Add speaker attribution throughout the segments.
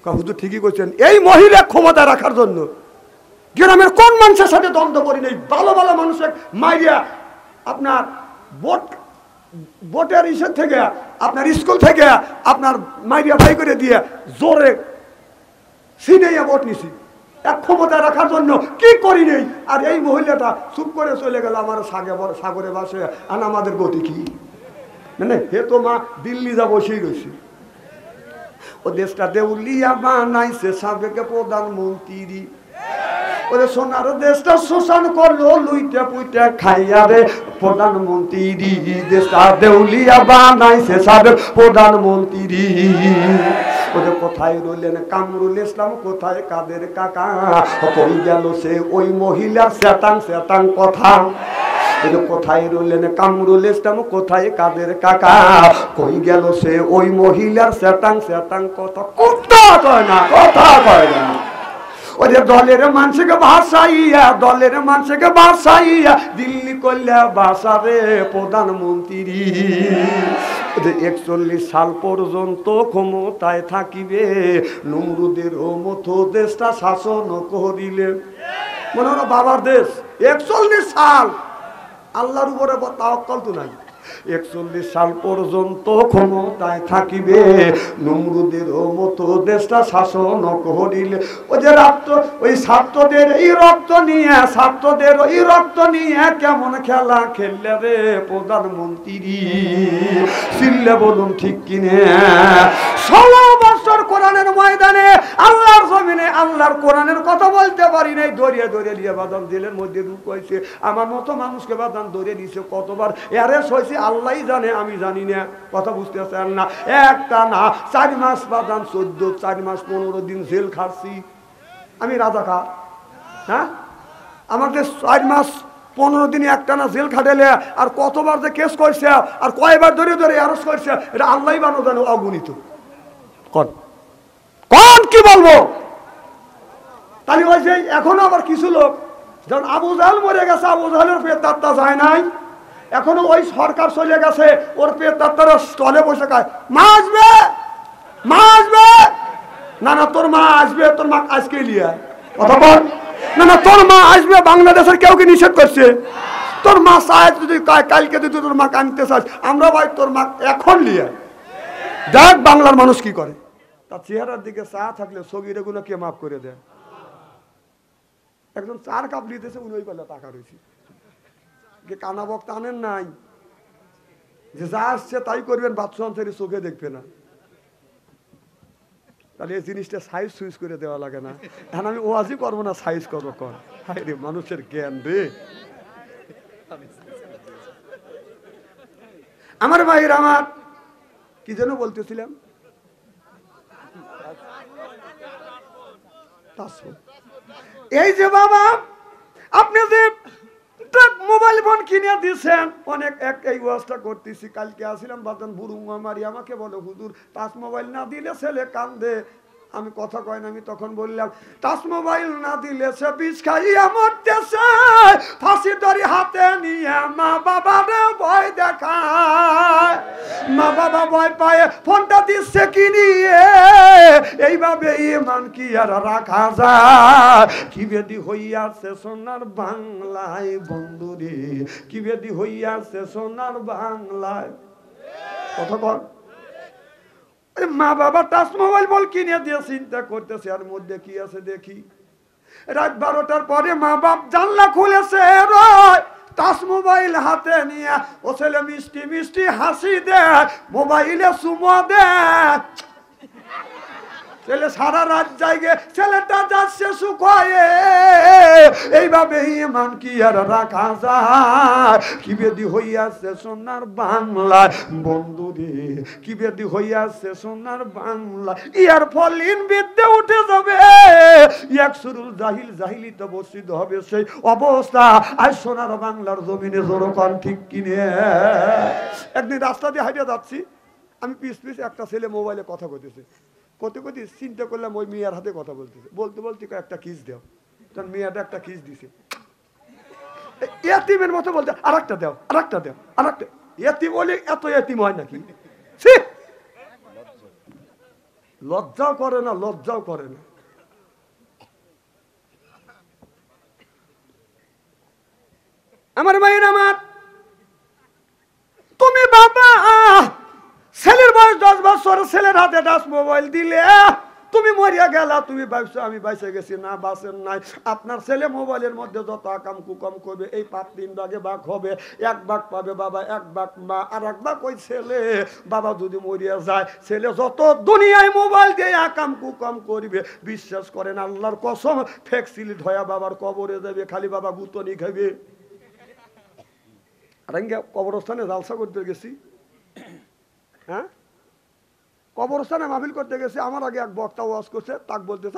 Speaker 1: হুজুর ঠিকই করছেন, এই মহিলা ক্ষমতা রাখার জন্য গ্রামের কোন মানুষের সাথে দ্বন্দ্ব করি নেই, ভালো ভালো মানুষের মাইরিয়া আপনার ভোটের ইসের থেকে আপনার স্কুল থেকে আপনার মাইরিয়া ভাই করে দিয়ে জোরে সিনেইয়া ভোট নিছি, এক ক্ষমতা রাখার জন্য কি করি নেই। আর এই মহিলাটা চুপ করে চলে গেল আমার সাগরে বাসে, আর আমাদের গতি কি? মানে হে তো মা দিল্লি যা বসেই রয়েছে। ও দেশটা দেউলিয়া বানাইছে সাবেক প্রধানমন্ত্রী, ওরে সোনার দেশটা শোষণ করলো লুইটা পুইটা খাইয়া রে প্রধানমন্ত্রী, দেশটা দেউলিয়া বানাইছে সাবেক প্রধানমন্ত্রী। ওদের কোথায় রইলেন কামরুল ইসলাম, কোথায় কাদের কাকা, কই গেল সে ওই মহিলার শ্যাতাং শ্যাতাং কথা। কোথায় রইলেন কামরুল ইসলাম, কোথায় কাদের কাকা, কই গেল সে ওই মহিলার শ্যাতাং শ্যাতাং কথা। কথা কয় না, কথা কয় না। ওই দলের মানুষকে ভাসাইয়া, দলের মানুষকে ভাসাইয়া দিল্লি করলে বাসারে প্রধানমন্ত্রী। 41 সাল পর্যন্ত ক্ষমতায় থাকিবে, নমরুদের মতো দেশটা শাসন করিলে। মনে হলো বাবার দেশ 41 সাল, আল্লাহর উপরে তাওয়াক্কুল তো নাই। 41 সাল পর্যন্ত ক্ষমতায় থাকিবে, নমরুদের মতো দেশটা শাসন করিলে। ওই যে ওই ছাত্রদের এই রক্ত নিয়ে, ছাত্রদের ওই রক্ত নিয়ে কেমন খেলা খেললে রে প্রধানমন্ত্রী, চিল্লে বলুন ঠিক কিনে। 16 বছর কোরআনের ময়দানে আল্লাহর জমিনে আল্লাহর কোরআনের কথা বলতে পারি নাই, দরিয়া দরিয়া দিয়ে বাদাম জেলের মধ্যে ঢুকাইছে। আমার মতো মানুষকে বাদাম দরিয়ে দিছে কতবার, এরে সইছে আল্লাহ জানে, আমি জানি না। কথা বুঝতেছেন না? একটা না 4 মাস বাদাম 4 মাস 15 দিন জেল খাচ্ছি আমি, রাজা খা। হ্যাঁ, আমাকে 4 মাস 15 দিন একটা না জেল খাটেলে, আর কতবার যে কেস করছে, আর কয়বার ধরে ধরে অ্যারেস্ট করছে, এটা আল্লাহ বানো জানো, অগণিত। কোন কি বলবো? তাহলে ওই যে এখনো আবার কিছু লোক, যখন আবু জাহেল মরে গেছে, আবু জাহেলের পেটটা যায় নাই, এখনো ওই সরকার চলে গেছে, ওর পেটটা স্টলে বসে খায়। মা আসবে, মা আসবে, না না তোর মা আসবে, তোর মা আজকে লিয়া। কথা বল, না না তোর মা আসবে, বাংলাদেশের কেউ কি নিষেধ করছে? তোর মা চায় যদি কালকে যদি তোর মা আনতে চাস, আমরা ভাই তোর মা এখন লিয়া। দেখ বাংলার মানুষ কি করে, তার চেহারার দিকে চা থাকলে সগিরে গুলো কে মাফ করে দেয়। একজন 4 কাপ নিতেছে, উনি ওই বেলা টাকা রয়েছে, কানা বক্তা আনেন নাই যে যা আসছে তাই করবেন, বাচ্চা অঞ্চলে চোখে দেখবে না। তাহলে এই জিনিসটা সাইজ সুইজ করে দেওয়া লাগে না। এখন আমি ওয়াজই করবো না, সাইজ করবো কর। হায় রে মানুষের জ্ঞান রে। আমার ভাইয়ের, আমার কি যেন বলতেছিলাম, এই যে বাবা আপনি যে মোবাইল ফোন কিনে দিয়েছেন, অনেক এই ওয়াজটা করতেছি, কালকে আসছিলাম বাজান বুড়ুঙ্গা মারি, আমাকে বলো হুজুর টাচ মোবাইল না দিলে ছেলে কান্দে। আমি কথা কয় না, আমি তখন বললাম টাচ মোবাইল না দিলে সে বিষ খাইয়া মরতেছে, ফাঁসি দড়ি হাতে নিয়ে মা বাবারে ভয় দেখায়, মা বাবা ভয় পায় ফোনটা দিচ্ছে কি নিয়ে। এইভাবে ইমান কি আর রাখা যায়? কি বেদি হইয়াছে সোনার বাংলায় বন্ধুরে, কি বেদি হইয়াছে সোনার বাংলায়। কথা কর, মা বাবা টাচ মোবাইল বল কিনে দিয়ে চিন্তা করতেছে, আর মধ্যে কি আছে দেখি। রাত 12টার পরে মা বাপ জানলা খুলেছে, টাচ মোবাইল হাতে নিয়ে ও ছেলে মিষ্টি মিষ্টি হাসি দেয়, মোবাইলে চুমো দেয়। ছেলে সারা রাত জায়গে, ছেলেটা যাচ্ছে শুকায়ে। এইভাবে ইমান কি আর রাখা যায়? কি বেদি হইয়াছে সোনার বাংলায় বন্ধুরে, কি বেদি হইয়াছে সোনার বাংলা। ইয়ার ফলিন বিদ্যে উঠে যাবে, এক সুরুল জাহিল জাহিলিতে বসিত হবে সেই অবস্থা। আর সোনার বাংলার জমিনে জোরকান ঠিক কিনে। একদিন রাস্তা দিয়ে হাঁটে যাচ্ছি, আমি পিস পিস একটা ছেলে মোবাইলে কথা কইতেছে, কত কতি চিন্তা করলাম ওই মেয়ের হাতে কথা বলতেছে, বলতে বলতে একটা কিস দাও, তখন মেয়েটা একটা কিস দিছে। এতিমের মতো বলতে আর একটা দাও, আর একটা দাও, আর একটা। এতিম বলে এত এতিম হয় নাকি? লজ্জাও করে না, লজ্জাও করে না। আমার ভাইয়ের আমার, তুমি বাবা ছেলের বয়স 10 বছর, ছেলের হাতে টাচ মোবাইল দিলে তুমি মরিয়া গেলা, তুমি ভাবছো আমি বাইসে গেছি, না বাসেন নাই। আপনার ছেলে মোবাইলের মধ্যে যত আকাম কুকাম করবে, এই পাপ 3 ভাগে ভাগ হবে। 1 ভাগ পাবে বাবা, 1 ভাগ মা, আর 1 ভাগ ওই ছেলে। বাবা যদি মরিয়া যায়, ছেলে যত দুনিয়ায় মোবাইল দিয়ে আকাম কুকাম করবে, বিশ্বাস করেন আল্লাহর কসম, ফ্যাক্সিলিট হয়ে বাবার কবরে যাবে, খালি বাবা গুতনি খাবে। আর কবরস্থানে জালসা করতে গেছি, হ্যাঁ কবরস্থানে মাহফিল করতে গেছে, আমার আগে এক বক্তা ওয়াজ করছে, তাক বলতেছে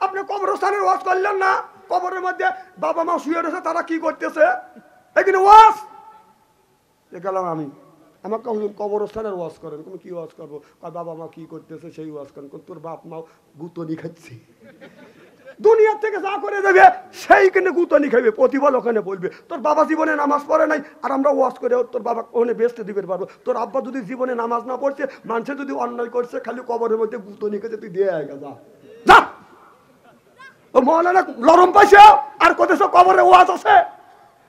Speaker 1: আপনি কবরস্থানের ওয়াজ করলেন না, কবরের মধ্যে বাবা মা শুয়ে রয়েছে, তারা কি করতেছে এখানে ওয়াজ। গেলাম আমি, আমাকে কবরস্থানের ওয়াজ করেন। তুমি কি ওয়াজ করবো? বাবা মা কি করতেছে সেই ওয়াজ করেন। তোর বাপ মা গুতনি খাচ্ছে, দুনিয়ার থেকে যা করে দেবে সেইখানে গুতনি খাইবে, প্রতিফল ওখানে বলবে। তোর বাবা জীবনে নামাজ পড়ে নাই, আর আমরা ওয়াজ করে তোর বাবা ওখানে বেচতে দিতে পারবো। তোর আব্বা যদি জীবনে নামাজ না পড়ছে, মানুষে যদি অন্যায় করছে, খালি কবরের মধ্যে গুতনি খেতে তুই দিয়ে আয় যা যা। ও মৌলানা লরম পাইছে আর কোথায় কবরে ওয়াজ আছে?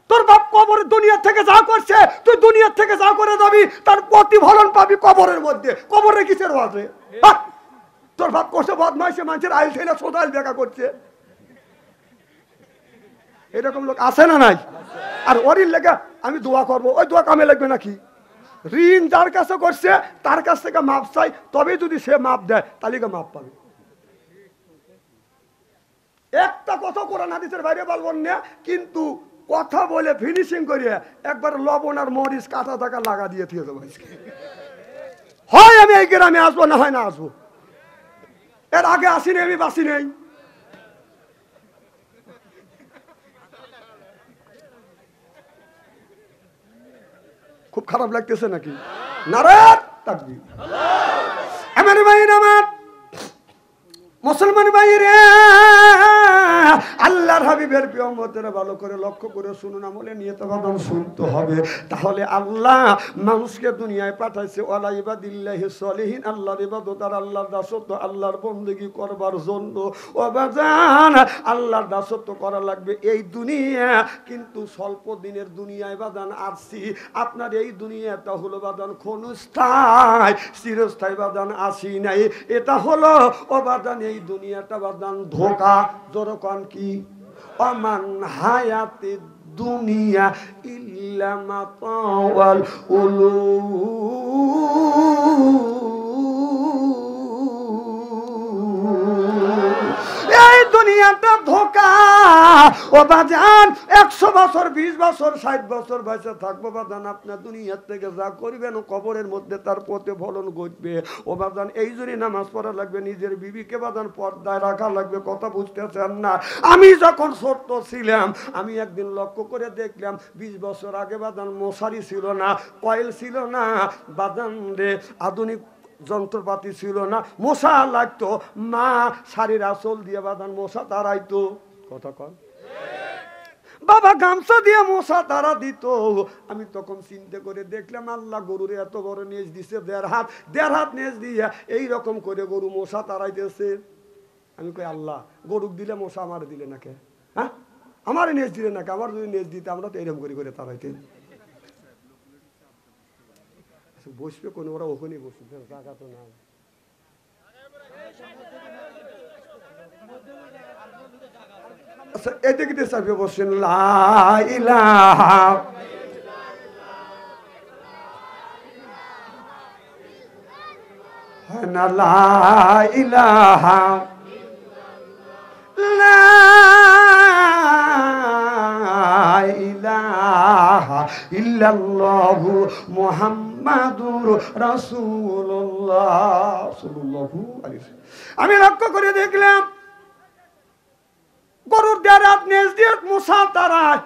Speaker 1: তোর বাপ কবরে দুনিয়ার থেকে যা করছে, তুই দুনিয়ার থেকে যা করে যাবি, তার প্রতিফলন পাবি কবরের মধ্যে। কবরে কিসের ওয়াজ রে? তোর বাপ করছে বদমাইশে, মানুষের আইল ছেলে সোদাইল দেখা করছে, এরকম লোক আছে না নাই? আর ওরির লেগে আমি দোয়া করবো, ওই দোয়া কামে লাগবে নাকি? ঋণ যার কাছে করছে তার কাছ থেকে মাপ চাই, তবে যদি সে মাপ দেয় তাহলে মাপ পাবে। একটা কথা কোরআন হাদিসের বাইরে বলবো না, কিন্তু কথা বলে ফিনিশিং করিয়ে একবার লবণ আর মরিচ কাঁচা টাকা লাগা দিয়ে দিয়ে দেবো। হয় আমি এই গ্রামে আসবো, না হয় না আসবো। এর আগে আসিনি, আমি বাসি নেই। খুব খারাপ লাগতেছে নাকি? নারায়ণ তাকবীর। আমার ভাই আমার মুসলমান ভাইরে, আল্লাহর হাবিবের প্রিয় উম্মতেরা ভালো করে লক্ষ্য করে শুনুন, আমলে নিয়ে তো বাদাম শুনতে হবে। তাহলে আল্লাহ মানুষকে দুনিয়ায় পাঠাইছে ওয়ালা ইবাদিল্লাহি সলিহিন, আল্লাহর ইবাদত আর আল্লাহর দাসত্ব, আল্লাহর বন্দেগী করবার জন্য। ও বাজান, আল্লাহর দাসত্ব করা লাগবে এই দুনিয়া, কিন্তু স্বল্প দিনের দুনিয়ায় বাদান আসছি। আপনার এই দুনিয়াটা হলো বাদান ক্ষণস্থায়ী, চিরস্থায়ী বাদান আসি নাই। এটা হলো ও বাদান এই দুনিয়াটা বাদান ধোঁকা। জোরকন কি? অমান হায়াতে দুনিয়া ইল্লা মাতাওয়াল এই দুনিয়াটা ধোঁকা। ও বাজান 100 বছর 20 বছর 60 বছর বেঁচে থাকবো বাজান, আপনার দুনিয়ার থেকে যা করবেন কবরের মধ্যে তার প্রতিফলন ঘটবে। ও বাজান এই জন্য নামাজ পড়া লাগবে, নিজের বিবিকে বাজান পর্দায় রাখা লাগবে। কথা বুঝতেছেন না? আমি যখন ছোট্ট ছিলাম, আমি একদিন লক্ষ্য করে দেখলাম 20 বছর আগে বাজান মশারি ছিল না, কয়েল ছিল না বাজান রে, আধুনিক যন্ত্রপাতি ছিল না, মশা লাগতো, মা শাড়ির আঁচল দিয়ে বাঁধান মশা তাড়াইতো। কথা কন, বাবা গামছা দিয়ে মশা তারা দিত। আমি তখন চিন্তা করে দেখলাম আল্লাহ গরুর এত বড় নেজ দিছে, 1.5 হাত নেজ দিয়ে এইরকম করে গরু মশা তাড়াইতেছে। আমি কই আল্লাহ গরুক দিলে মশা আমার দিলে নাকি? হ্যাঁ আমার নেজ দিলে নাকি? আমার যদি নেজ দিতে আমরা তো এরকম করে করে তাড়াইতেন। বসবে কোন, ওরা ওখানে বসবে, জায়গা তো নাই। আচ্ছা এদিকে দিয়ে চাপিয়ে বসছেন, লা ইলাহা না, লা ইলাহা লা ইলাহা ইল্লাল্লাহু মুহাম্মাদুর রাসূলুল্লাহ সাল্লাল্লাহু আলাইহি ওয়াসাল্লাম। আমি লক্ষ্য করে দেখলাম গরুর 1.5 হাত নেজ দিয়ে মশা তাড়ায়।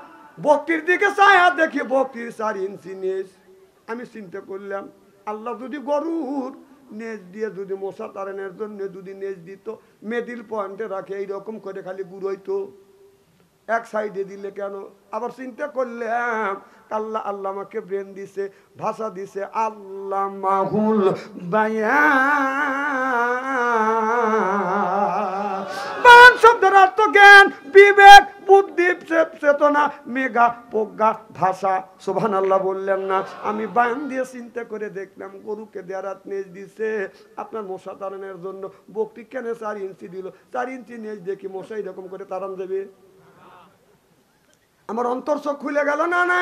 Speaker 1: বকরির দিকে চায়া দেখি বকরির 4 ইঞ্চি নেজ। আমি চিন্তা করলাম আল্লাহ যদি গরুর নেজ দিয়ে যদি মশা তাড়ানোর জন্য যদি নেজ দিত, মিডল পয়েন্টে রাখে এইরকম করে খালি গুড়াইতো, এক সাইডে দিলে কেন? আবার চিন্তা করলাম আল্লাহ আল্লাহ আমাকে ব্রেন দিছে, ভাষা দিছে, আল্লাহ মাহুল বায়ান শব্দের অর্থ জ্ঞান, বিবেক, বুদ্ধি, চেতনা, মেঘা, প্রজ্ঞা, ভাষা। সুবহানাল্লাহ বললেন না? আমি বায়ান দিয়ে চিন্তা করে দেখলাম গরুকে দেয়ারাত নেজ দিছে আপনার মশা তাড়ানোর জন্য। বকটি কেন 4 ইঞ্চি দিল? 4 ইঞ্চি নেজ দেখি মশা এরকম করে তাড়ান দেবে? আমার অন্তর চোখ খুলে গেল। না না,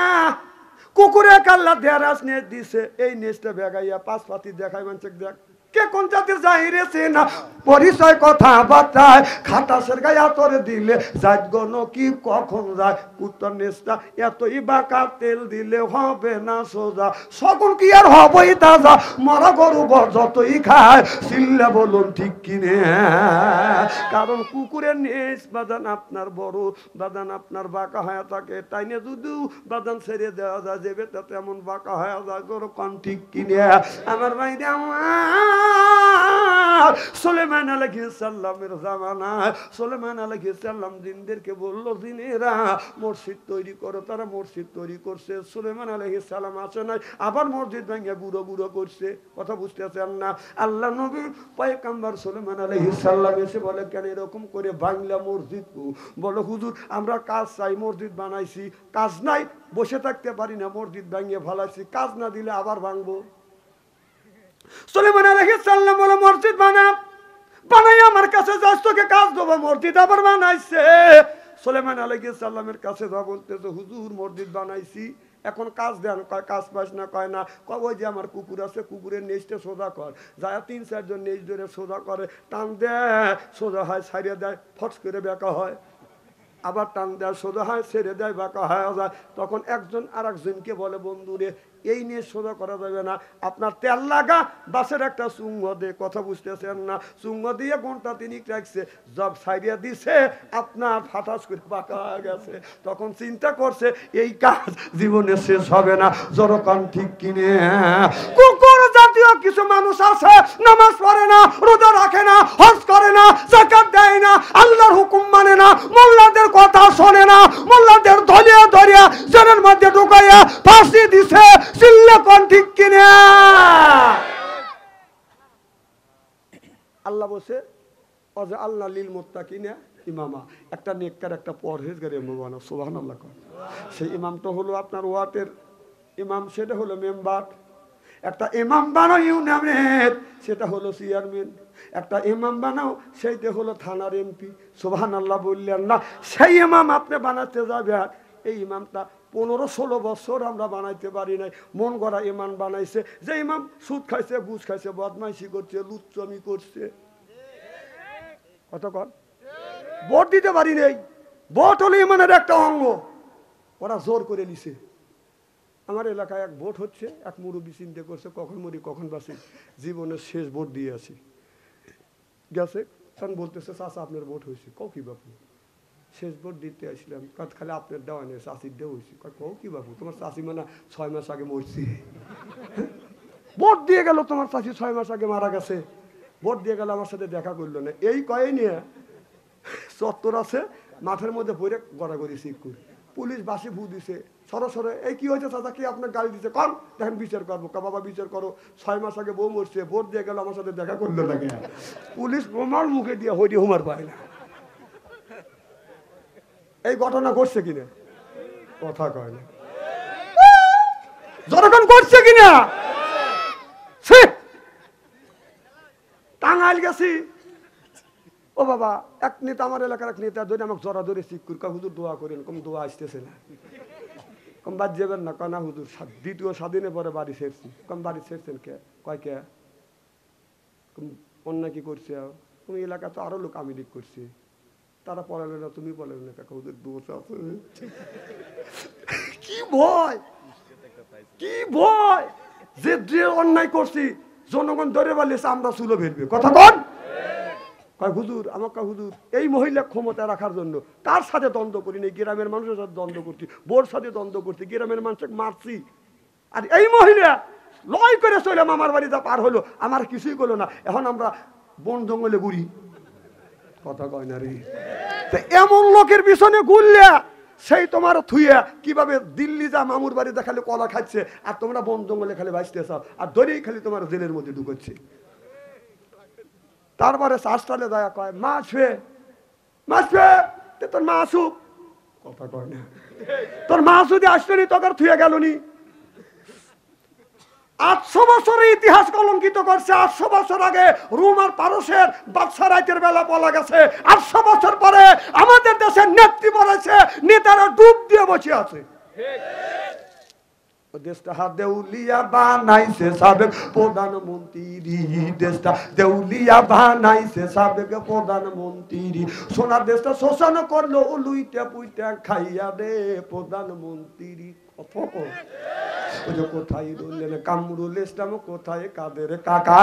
Speaker 1: কুকুরে কাল্লা দেয়ারাস নেজ দিছে, এই নেজটা বেগাইয়া 5 পাতি দেখায় মানুষ দেখ কে কোন জাতির জাহিরে না পরিচয় কথা বার্তায় খাটাসের গায়ে তোরে দিলে যাই গণ কি কখন যায় উত্তর নেস্তা এতই বাঁকা তেল দিলে হবে না সোজা সকল কি আর হবই তাজা মরা গরু যতই খায় চিল্লা বলুন ঠিক কিনে। কারণ কুকুরের নেজ বাদান আপনার বড়, বাদান আপনার বাঁকা হয়ে থাকে, তাই নিয়ে যদি বাদান ছেড়ে দেওয়া যায় যাবে তা তেমন বাঁকা হয়ে যায় গরু কন ঠিক কিনে। আমার ভাই সুলেমান আলাইহিস সালামের জামানায় সুলেমান আলাইহিস সালাম জিনদেরকে বলল জিনেরা মসজিদ তৈরি করো, তারা মসজিদ তৈরি করছে। সুলেমান আলাইহিস সালাম আসে নাই, আবার মসজিদ ভেঙে গুঁড়ো গুঁড়ো করছে। কথা বুঝতেছেন না? আল্লাহ নবী পয়গম্বর সুলেমান আলাইহিস সালাম এসে বলে কেন এরকম করে বাংলা মসজিদ? বলো হুজুর আমরা কাজ চাই, মসজিদ বানাইছি, কাজ নাই বসে থাকতে পারি না, মসজিদ ভেঙে ফেলাইছি, কাজ না দিলে আবার ভাঙবো। সুলেমান আলাইহিস সালাম বলে মসজিদ বানাই আমার কাছে যাস, তোকে কাজ দেবো। মসজিদ আবার বানাইছে। সুলেমান আলাইহিস সালামের কাছে যা বলতেছে হুজুর মসজিদ বানাইছি, এখন কাজ দেন। কয় কাজ পাস না? কয় না। কয় ওই যে আমার কুকুর আছে, কুকুরের নেজটা সোজা কর। যায় 3-4 জন নেজ ধরে সোজা করে, টান দেয় সোজা হয়, ছাড়িয়ে দেয় ফটস করে বেঁকা হয়, আবার টান দেয় সোজা হয়, ছেড়ে দেয় বাঁকা হয়ে যায়। তখন একজন আর একজনকে বলে বন্ধুরে এই নিয়ে সোজা করা যাবে না, আপনার তেল লাগা বাসের একটা চুঙ্গ দে। কথা বুঝতেছেন না? চুঙ্গ দিয়ে ঘন্টা 3 রাখছে, জব সাইডিয়া দিছে আপনার ফাটাস করে বাঁকা হয়ে গেছে। তখন চিন্তা করছে এই কাজ জীবনে শেষ হবে না। জরকান ঠিক কিনে? কুকুর জাতীয় কিছু মানুষ আছে নামাজ পড়ে না, রোজা রাখে না, হজ করে না, যাকাত দেয় না, আল্লাহর হুকুম মানে না, মোল্লাদের কথা শোনে না, মোল্লাদের ধরিয়া ধরিয়া জেলের মধ্যে ঢুকাইয়া ফাঁসি দিছে। চিল্লা কোন ঠিক কিনা? আল্লাহ বসে অজে আল্লাহ লিল মুত্তাকিনা ইমামা, একটা নেককার একটা পরহেজগার ইমাম বানাও। সুবহানাল্লাহ। সেই ইমামটা হলো আপনার ওয়াটের ইমাম, সেটা হলো মেম্বার। একটা ইমাম বানাও ইউনিয়নের, সেটা হলো চেয়ারম্যান। একটা ইমাম বানাও, সেইটা হলো থানার এমপি। সুবহানাল্লাহ বললেন না? সেই ইমাম আপনি বানাতে যাবেন, এই ইমামটা 15-16 বছর আমরা বানাইতে পারি নাই। মন গড়া ইমাম বানাইছে, যে ইমাম সুদ খাইছে, ঘুষ খাইছে, বদমাইশি করছে, লুচ্চমি করছে। কতক্ষণ ভোট দিতে পারি নাই। ভোট হলো ইমানের একটা অঙ্গ, ওরা জোর করে নিছে। আমার এলাকায় এক ভোট হচ্ছে, এক মুরব্বী চিন্তা করছে কখন মরি কখন বাঁচি, জীবনের শেষ ভোট দিয়ে আসি। গেছে, তখন বলতেছে চাচা আপনার ভোট হয়েছে। কও কি বাপু? শেষ ভোট দিতে আসলাম। খালি আপনার দেওয়া নেই, চাষির দেওয়া হয়েছে। কও কি বাপু? তোমার চাষি মানে 6 মাস আগে মরছি। ভোট দিয়ে গেল, তোমার চাষি 6 মাস আগে মারা গেছে। ভোট দিয়ে গেল, আমার সাথে দেখা করলো না। এই কয়ে নিয়ে চত্বর আছে, মাঠের মধ্যে ভরে গড়াগড়ি শিক্ষুর। পুলিশ বাসি ভু দিছে, সরসরে এই কি হয়েছে চাচা, কি আপনার গাড়ি দিছে? কম দেখেন বিচার করবো। বাবা বিচার করো, 6 মাস আগে বউ মরছে, ভোট দিয়ে গেল, আমার সাথে দেখা করলো না। পুলিশ রোমার মুখে দিয়ে হইডি হুমার পায় না। এই ঘটনা ঘটছে কিনা? কথা কয় না। যখন ঘটছে কিনা? টাঙ্গাইল গেছি, ও বাবা এক নেতা, আমার এলাকার এক নেতা ধরে আমাকে জড়া ধরে শিক্ষুর, কয় হুজুর দোয়া করেন। কম দোয়া আসতেছে না। কম বাদ যাবেন না? কয় না হুজুর, দ্বিতীয় স্বাধীনের পরে বাড়ি ছেড়ছি। কম বাড়ি ছেড়ছেন কে? কয় কে? অন্যায় কি করছে? তুমি এলাকা তো আরো লোক আমি দিক করছি, তারা পড়ালে না, তুমি পড়ালে না। কাকা ওদের দোষ আছে। কি ভয়, কি ভয় যে যে অন্যায় করছি জনগণ ধরে বলেছে আমরা চুলো ফেলবে। কথা কন? কয় হুজুর আমাকে হুজুর এই মহিলা ক্ষমতা রাখার জন্য তার সাথে দ্বন্দ্ব করি নাই, গ্রামের মানুষের সাথে দ্বন্দ্ব করছি, বোর সাথে দ্বন্দ্ব করছি, গ্রামের মানুষকে মারছি। আর এই মহিলা লয় করে চলে আমার বাড়িতে পার হলো, আমার কিছুই করলো না। এখন আমরা বন জঙ্গলে ঘুরি। কথা কয় না রে? এমন লোকের পিছনে ঘুরলে সেই তোমার থুইয়া কিভাবে দিল্লি যা মামুর বাড়ি দেখালে কলা খাচ্ছে, আর তোমরা বন জঙ্গলে খালি ভাসতে চাও, আর ধরেই খালি তোমার জেলের মধ্যে ঢুকছে। তারপরে শাস্ত্রালে দয়া কয় মাসবে মাসবে, তোর মা আসুক, কথা কয় না, তোর মা যদি আসলি তোর থুয়ে গেল নি। 800 বছরের ইতিহাস কলঙ্কিত করছে। 800 বছর আগে রোম আর পারস্যের বাদশা রাইতের বেলা বলা গেছে, 800 বছর পরে আমাদের দেশের নেত্রী বলেছে, নেতারা ডুব দিয়ে বসে আছে। দেশটা দেউলিয়া বানাইছে সাবেক প্রধানমন্ত্রী, দেশটা দেউলিয়া বানাইছে সাবেক প্রধানমন্ত্রী, সোনার দেশটা শোষণ করলো লুইটা পুইটা খাইয়া রে প্রধানমন্ত্রী। কোথায় রইলেন কামরুল ইসলাম, কোথায় কাদের কাকা,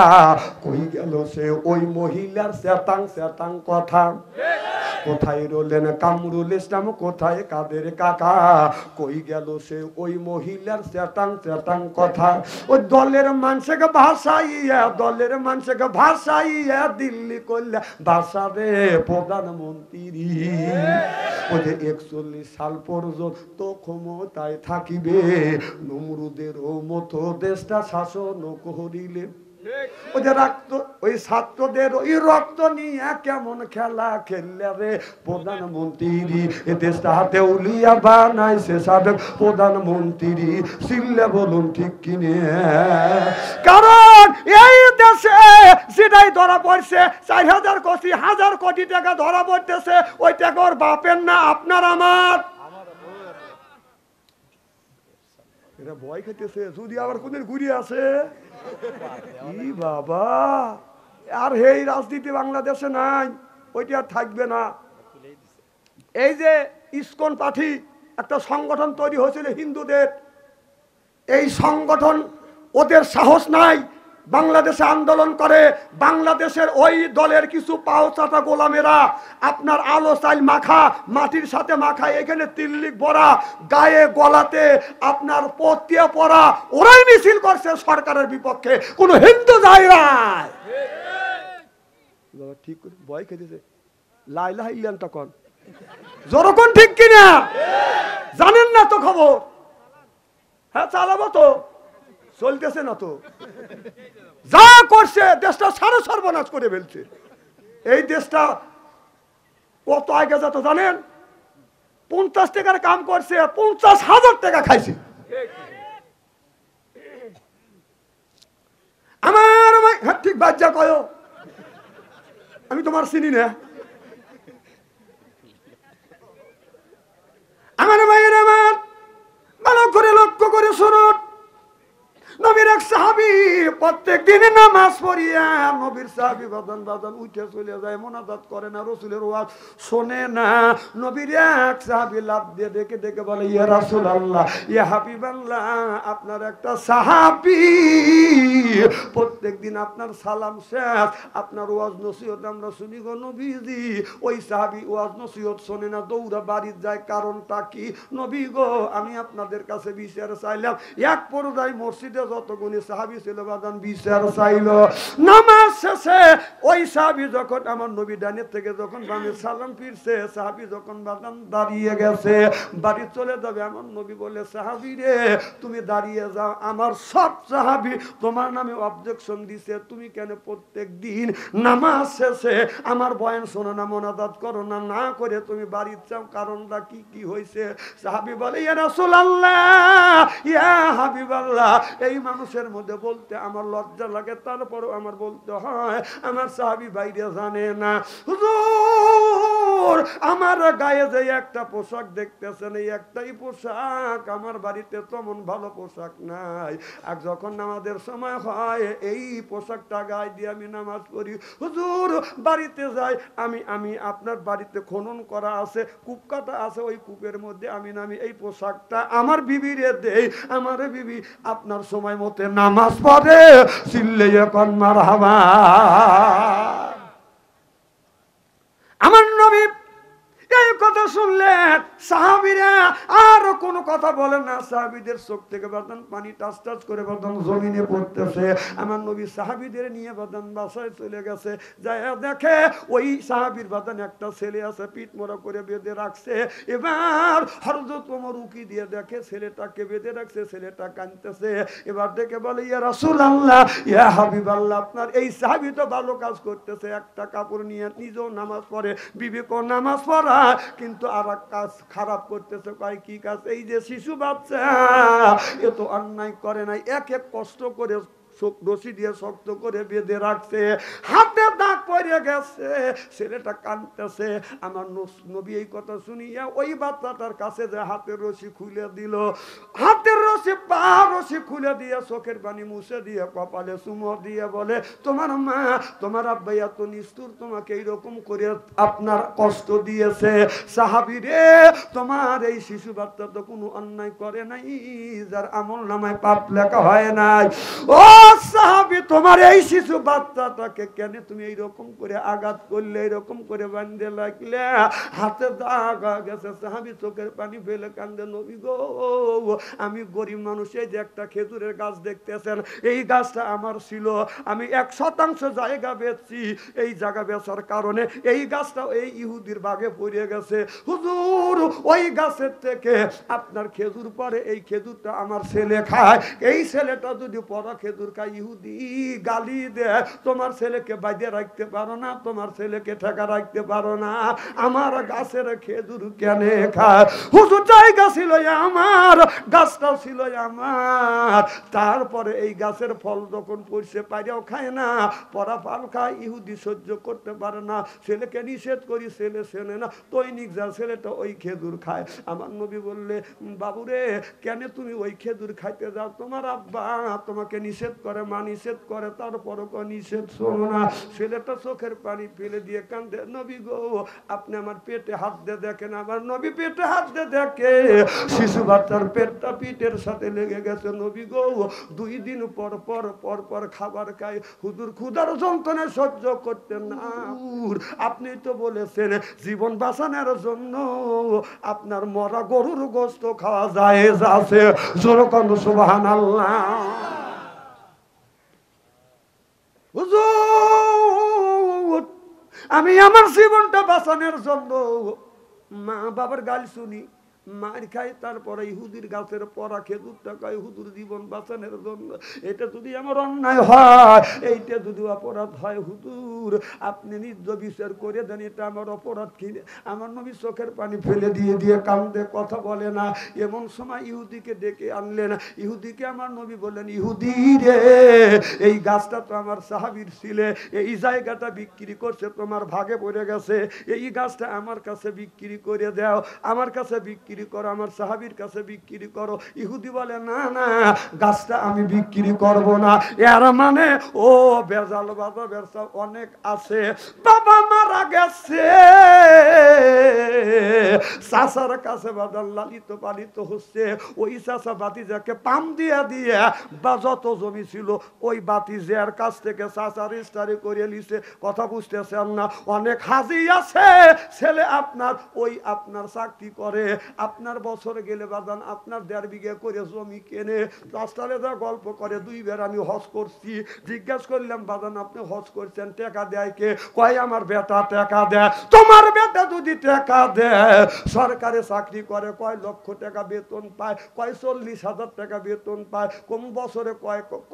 Speaker 1: কই গেল সে ওই মহিলার শ্যাতাং শ্যাতাং কথা। কোথায় রইলেন কামরুল ইসলাম, কোথায় কাদের কাকা, কই গেল সে ওই মহিলার শ্যাতাং শ্যাতাং কথা। ওই দলের মানুষকে ভাষাইয়া, দলের মানুষকে ভাষাইয়া দিল্লি করলে ভাষা রে প্রধানমন্ত্রী। ওই যে 41 সাল পর্যন্ত ক্ষমতায় থাকিবে, নমরুদের মতো দেশটা শাসন করিলে। ওই যে রক্ত, ওই ছাত্রদের ওই রক্ত নিয়ে কেমন খেলা খেললে রে প্রধানমন্ত্রী, এ দেশটা দেউলিয়া বানাইছে সাবেক প্রধানমন্ত্রী। সিল্লে বলুন ঠিক কিনে? কারণ এই দেশে যেটাই ধরা পড়ছে 4000 কোটি 1000 কোটি টাকা ধরা পড়তেছে, ওই টাকা ওর বাপের না আপনার আমার। এরা ভয় খেতেছে যদি আবার কোনদিন ঘুরিয়ে আসে। বাবা, আর এই রাজনীতি বাংলাদেশে নাই, ওইটা আর থাকবে না। এই যে ইসকন পার্টি একটা সংগঠন তৈরি হয়েছিল হিন্দুদের, এই সংগঠন ওদের সাহস নাই বাংলাদেশে আন্দোলন করে। বাংলাদেশের ওই দলের কিছু পাওচাটা গোলামেরা আপনার আলো চাইল মাখা, মাটির সাথে মাখা, এখানে তিল্লিক ভরা, গায়ে গলাতে আপনার পতিয়া পরা, ওরাই মিছিল করছে সরকারের বিপক্ষে, কোন হিন্দু যায় নাই। ঠিক করে ভয় খেতেছে লাইলা ইল্লান তখন যখন ঠিক কিনা জানেন না তো খবর। হ্যাঁ চালাবো তো, চলতেছে না তো, যা করছে দেশটা সারা সর্বনাশ করে ফেলছে। এই দেশটা কত আগে যত জানেন, 50 টাকার কাম করছে 50,000 টাকা খাইছে। আমার হ্যাঁ ঠিক বাজ্যা কয়, আমি তোমার চিনি না। আমার ভাইয়ের আমার ভালো করে লক্ষ্য করে শুনুন, নবীর এক সাহাবী প্রত্যেক দিন নামাজ পড়িয়া, নবীর সাহাবী বাদান বাদান উঠে চলে যায়, মোনাজাত করে না, রসুলের ওয়াজ শোনে না। নবীর এক সাহাবী লাফ দিয়ে দেখে দেখে বলে, ইয়া রাসূলুল্লাহ, ইয়া হাবিবাল্লাহ, আপনার একটা সাহাবী প্রত্যেক দিন আপনার সালাম শেষ, আপনার ওয়াজ নসিহত আমরা শুনি গো নবীজি। ওই সাহাবী ওয়াজ নসিহত শোনে না, দৌড়া বাড়ি যায়, কারণটা কি? নবী গো, আমি আপনাদের কাছে বিচার চাইলাম। এক পর্যায়ে মসজিদে যতগুলি সাহাবী ছিল বাদান বিচার চাইল। নামাজ শেষে ওই সাহাবী যখন আমার নবী ডানের থেকে যখন বামে সালাম ফিরছে, সাহাবী যখন বাদান দাঁড়িয়ে গেছে, বাড়ি চলে যাবে, আমার নবী বলে, সাহাবী রে তুমি দাঁড়িয়ে যাও, আমার সব সাহাবী তোমার নামে অবজেকশন দিছে, তুমি কেন প্রত্যেক দিন নামাজ শেষে আমার বয়ান শোনো না, মোনাজাত করো না, না করে তুমি বাড়ি যাও, কারণটা কি কি হয়েছে? সাহাবী বলে, ইয়া রাসূলুল্লাহ, ইয়া হাবিবাল্লাহ, এই মানুষের মধ্যে বলতে আমার লজ্জা লাগে, তারপরও আমার বলতে হয়। আমার সাহাবী বাইরে জানে না, হুজুর আমার গায়ে যে একটা পোশাক দেখতেছেন, এই একটাই পোশাক, আমার বাড়িতে তেমন ভালো পোশাক নাই, আর যখন নামাজের সময় হয় এই পোশাকটা গায়ে দিয়ে আমি নামাজ পড়ি। হুজুর বাড়িতে যাই, আমি আপনার বাড়িতে খনন করা আছে, কূপ কাটা আছে, ওই কূপের মধ্যে আমি নামি, এই পোশাকটা আমার বিবিরে দেই, আমার বিবি আপনার সময় মতে নামাজ পড়ে। চিল্লে এখন মারহাবা। আমার নবী এই কথা শুনলেন, সাহাবীরা আর কোনো কথা বলেন না, সাহাবীদের চোখ থেকে বাদান পানি টাচ টাচ করে বাদান জমিনে পড়তেছে। আমার নবী সাহাবীদের নিয়ে বাদান বাসায় চলে গেছে, যায় দেখে ওই সাহাবীর বাদান একটা ছেলে আছে পিঠ মোড়া করে বেঁধে রাখছে। এবার হযরত ওমর উকি দিয়ে দেখে ছেলেটাকে বেঁধে রাখছে, ছেলেটা কাঁদতেছে। এবার দেখে বলে ইয়া রাসূলুল্লাহ, ইয়া হাবিবাল্লাহ, আপনার এই সাহাবী তো ভালো কাজ করতেছে, একটা কাপড় নিয়ে নিজেও নামাজ পড়ে, বিবিকেও নামাজ পড়ায়, কিন্তু আর এক কাজ খারাপ করতেছে। কয় কি কাজ? এই যে শিশু বাচ্চা এ তো অন্যায় করে নাই, এক এক কষ্ট করে রশি দিয়ে শক্ত করে বেঁধে রাখছে, হাতে দাগ পড়ে গেছে, ছেলেটা কাঁদতেছে। আমার নবী এই কথা শুনিয়া ওই বাচ্চাটার কাছে যে হাতের রশি খুলে দিল, হাতের রশি পা রশি খুলে দিয়ে চোখের পানি মুছে দিয়ে কপালে চুমো দিয়ে বলে, তোমার মা তোমার আব্বা এত নিষ্ঠুর, তোমাকে এইরকম করে আপনার কষ্ট দিয়েছে। সাহাবী রে, তোমার এই শিশু বাচ্চা তো কোনো অন্যায় করে নাই, যার আমল নামায় পাপ লেখা হয় নাই। ও সাহাবী, তোমার এই শিশু বাচ্চাটাকে কেন তুমি এইরকম করে আঘাত করলে, এরকম করে বাঁধতে লাগলে, হাতে দাগ গেছে। সাহাবী চোখের পানি ফেলে কান্দে, নবী গো, আমি গরিব মানুষ, এই যে একটা খেজুরের গাছ দেখতেছেন, এই গাছটা আমার ছিল, আমি 1% জায়গা বেচছি, এই জায়গা বেচার কারণে এই গাছটা এই ইহুদির বাগে পড়ে গেছে। হুজুর, ওই গাছের থেকে আপনার খেজুর পরে, এই খেজুরটা আমার ছেলে খায়, এই ছেলেটা যদি পরা খেজুর খায়, ইহুদি গালি দেয়, তোমার ছেলেকে বাইরে রাখতে পারো না, তোমার ছেলেকে ঠেকা রাখতে পারো না, আমার গাছের খেজুর কেন খায়? হুজুর, জায়গা ছিল আমার, গাছটাও ছিল আমার, তারপরে এই গাছের ফল যখন পড়ছে পাইরাও খায় না, পরা ফল খায়, ইহুদি সহ্য করতে পারে না, ছেলেকে নিষেধ করি, ছেলে শোনে না, দৈনিক যা ছেলেটা ওই খেজুর খায়। আমার নবী বললে, বাবুরে, কেন তুমি ওই খেজুর খাইতে যাও? তোমার আব্বা তোমাকে নিষেধ করে, মা নিষেধ করে, তারপরও নিষেধ শোনো না। ছেলেটা চোখের পানি ফেলে দিয়ে কান্দে, নবী গো, আপনি আমার পেটে হাত দিয়ে দেখেন। আমার নবী পেটে হাত দিয়ে দেখে, শিশু বাচ্চার পেটটা পিঠের সাথে লেগে গেছে। নবী গো, 2 দিন পর পর পর পর খাবার খায়। হুজুর ক্ষুধার যন্ত্রণা সহ্য করতেন না। আপনি তো বলেছেন জীবন বাঁচানোর জন্য আপনার মরা গরুর গোশত খাওয়া যায় আছে, যেরকম সুবহানাল্লাহ। হুজুর, আমি আমার জীবনটা বাঁচানোর জন্য মা বাবার গাল শুনি, মার খাই, তারপরে ইহুদির গাছের পরা খেজুরটা খাই হুজুর জীবন বাঁচানোর জন্য। এটা যদি আমার অন্যায় হয়, এইটা যদি অপরাধ হয়, হুজুর আপনি নিজ বিচার করে দেন, এটা আমার অপরাধ কিনে। আমার নবী চোখের পানি ফেলে দিয়ে দিয়ে কান্দে, কথা বলে না। এমন সময় ইহুদিকে ডেকে আনলেন। ইহুদিকে আমার নবী বললেন, ইহুদি রে, এই গাছটা তো আমার সাহাবীর ছিলে, এই জায়গাটা বিক্রি করছে, তোমার ভাগে পড়ে গেছে, এই গাছটা আমার কাছে বিক্রি করে দাও, আমার কাছে বিক্রি করো, আমার সাহাবীর কাছে বিক্রি করো। ইহুদি বলে, না না, গাছটা আমি বিক্রি করব না। এর মানে ও বেজাল বাবা ব্যবসা অনেক আছে, বাবা মারা গেছে, চাচার কাছে বাদাল লালিত পালিত হচ্ছে, ওই চাচা বাতিজাকে পাম দিয়ে দিয়ে বা যত জমি ছিল ওই বাতিজার কাছ থেকে চাচা রেজিস্ট্রি করে নিছে। কথা বুঝতেছেন না? অনেক হাজি আছে, ছেলে আপনার ওই আপনার চাকরি করে, আপনার বছরে গেলে বাদান আপনার 1.5 বিঘা করে জমি কেনে, রাস্তায় যা গল্প করে, 2 বার আমি হজ করছি, জিজ্ঞাসা করলাম বাদান আপনি হজ করছেন, টাকা দেয় কে? কয় আমার বেটা টাকা দেয়। তোমার বেটা যদি টাকা দেয়, সরকারে চাকরি করে, কয় লক্ষ টাকা বেতন পায়, কয় 40,000 টাকা বেতন পায়, কোন বছরে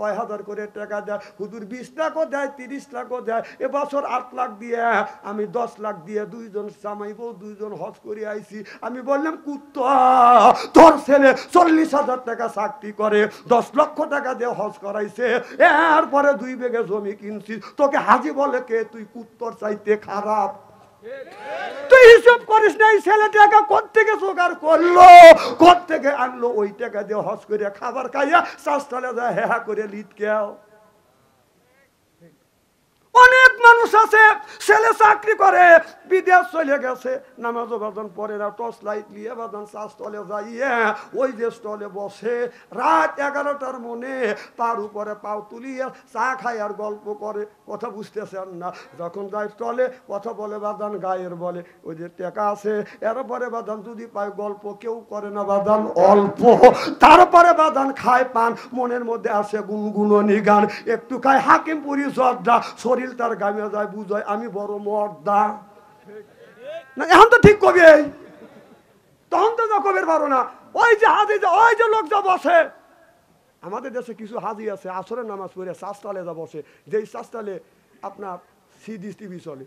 Speaker 1: কয় হাজার করে টাকা দেয়, হুজুর 20 লাখও দেয়, 30 লাখও দেয়, এবছর 8 লাখ দিয়ে আমি 10 লাখ দিয়ে 2 জন জামাইব, 2 জন হজ করে আইছি। আমি বললাম, কুত্তা, তোর ছেলে 40,000 টাকা চাকরি করে, 10 লক্ষ টাকা দিয়ে হজ করাইছে, এরপরে 2 বিঘা জমি কিনছিস, তোকে হাজি বলে কে? তুই কুত্তর চাইতে খারাপ। তুই হিসাব করিস না, এই ছেলে টাকা কোত্থেকে জোগাড় করলো, কোত্থেকে আনলো, ওই টাকা দিয়ে হজ করে খাবার খাইয়া চাষতলে যায় হেহা করে লিটকেও। অনেক মানুষ আছে ছেলে চাকরি করে বিদেশ চলে গেছে, নামাজও বাজান পরে না, টর্চ লাইট নিয়ে বাজান চা স্টলে যাইয়ে ওই যে স্টলে বসে রাত 11টার মনে তার উপরে পাও তুলিয়ে চা খায় আর গল্প করে। কথা বুঝতেছেন না? যখন যায় স্টলে কথা বলে বাজান গায়ের বলে ওই যে টেকা আছে, এরপরে বাজান যদি পায় গল্প কেউ করে না বাজান অল্প, তারপরে বাজান খায় পান, মনের মধ্যে আসে গুনগুননি গান, একটু খায় হাকিমপুরি জর্দা, শরীর তার গামে যায় বুঝায় আমি বড় মর্দা। না এখন তো ঠিক কবি, তখন তো যা কবির পারো না। ওই যে হাজি, ওই যে লোক যা বসে, আমাদের দেশে কিছু হাজি আছে আসরের নামাজ পড়ে শাস্তালে যা বসে, যেই শাস্তালে আপনার সিডি টিভি চলে,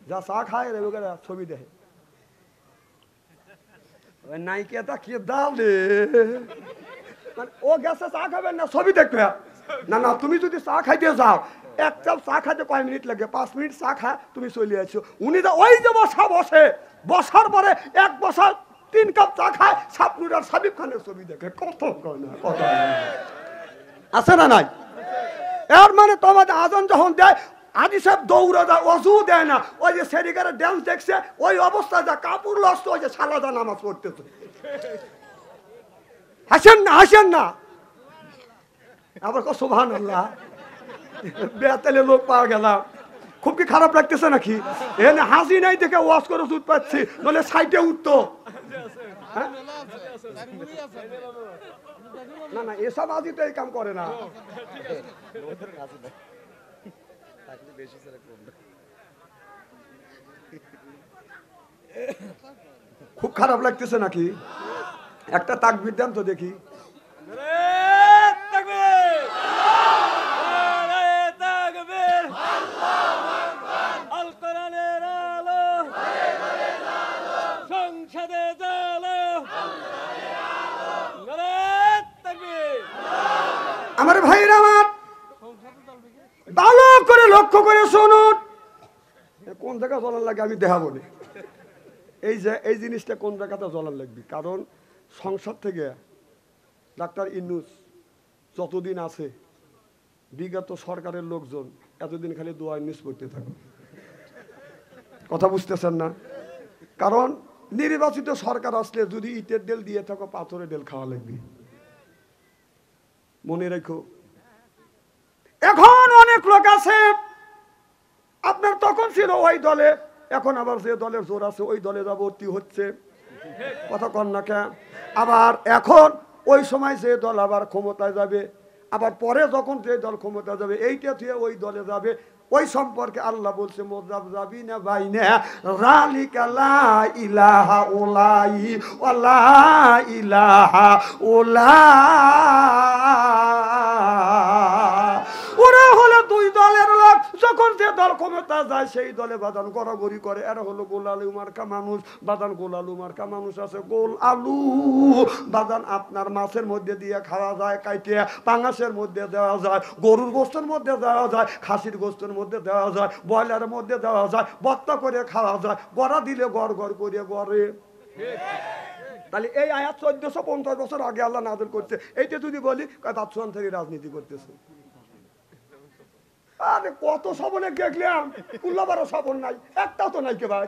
Speaker 1: যা চা খায় ছবি দেখে, নাইকেটা কি দালে ও গেছে চা খাবেন না ছবি দেখবে না। না তুমি যদি চা খাইতে যাও, এক চাপ চা খাইতে কয় মিনিট লাগে, 5 মিনিট চা খায় তুমি চলে আসছো। উনি তো ওই যে বসা বসে, বসার পরে এক বসা 3 কাপ চা খায়, সাপনুর আর সাবিব খানের ছবি দেখে। কত আছে না নাই? এর মানে তোমাদের আজান যখন দেয় হাজি সাহেব দৌড়া যায়, অজু দেয় না, ওই যে সেরিকারের ড্যান্স দেখছে ওই অবস্থা যা কাপড় লস্ত ওই যে সালাদা নামাজ পড়তেছে। হাসেন না, হাসেন না। আবার কো সুবহানাল্লাহ, বেতালে লোক পাওয়া গেলাম, খুব কি খারাপ লাগতেছে নাকি? এনে হাসি নাই দেখে ওয়াজ করে সুদ পাচ্ছি, নলে সাইডে উঠতো। না না এসব হাজি তো এই কাম করে না। খুব খারাপ লাগতেছে নাকি? একটা তাকবীর দেন তো দেখি। আমার ভাইরা আমার ভালো করে লক্ষ্য করে শুনুন, কোন জায়গা জ্বলার লাগে আমি দেখাবো না। এই যে এই জিনিসটা কোন জায়গাতে জ্বলার লাগবে, কারণ সংসদ থেকে ডাক্তার ইউনূস যতদিন আছে, বিগত সরকারের লোকজন এতদিন খালি দোয়া ইউনূস পড়তে থাকে। কথা বুঝতেছেন না? কারণ নির্বাচিত সরকার আসলে যদি ইটের ডেল দিয়ে থাকো পাথরের ডেল খাওয়া লাগবে, মনে রেখো। এখন অনেক লোক আছে আপনার তখন ছিল ওই দলে, এখন আবার যে দলের জোর আছে ওই দলে ভর্তি হচ্ছে। কথা কন না কেন? আবার এখন ওই সময় যে দল আবার ক্ষমতায় যাবে, আবার পরে যখন যে দল ক্ষমতা যাবে এইটা থেকে ওই দলে যাবে। ওই সম্পর্কে আল্লাহ বলছে মুযাবযাবিনা বাইনা যালিকা লা ইলাহা উলাই ওয়া লা ইলাহা উলা। ওরা হলো দুই দলের লোক, যখন যে দল ক্ষমতা যায় সেই দলে বাদান গড়াগড়ি করে। এরা হলো গোল আলু মার্কা মানুষ, বাদান গোল আলু মার্কা মানুষ আছে। গোল আলু বাদান আপনার মাছের মধ্যে দিয়ে খাওয়া যায়, কাইটে পাঙাশের মধ্যে দেওয়া যায়, গরুর গোস্তের মধ্যে দেওয়া যায়, খাসির গোস্তের মধ্যে দেওয়া যায়, ব্রয়লারের মধ্যে দেওয়া যায়, ভর্তা করে খাওয়া যায়, গড়া দিলে গড় গড় করে গড়ে। তাহলে এই আয়াত 1450 বছর আগে আল্লাহ নাযিল করছে। এইটা যদি বলি বাদশাহ থেকে রাজনীতি করতেছে। আরে কত সবনে দেখলাম, 16-12 সবন নাই, একটাও তো নাই কে ভাই।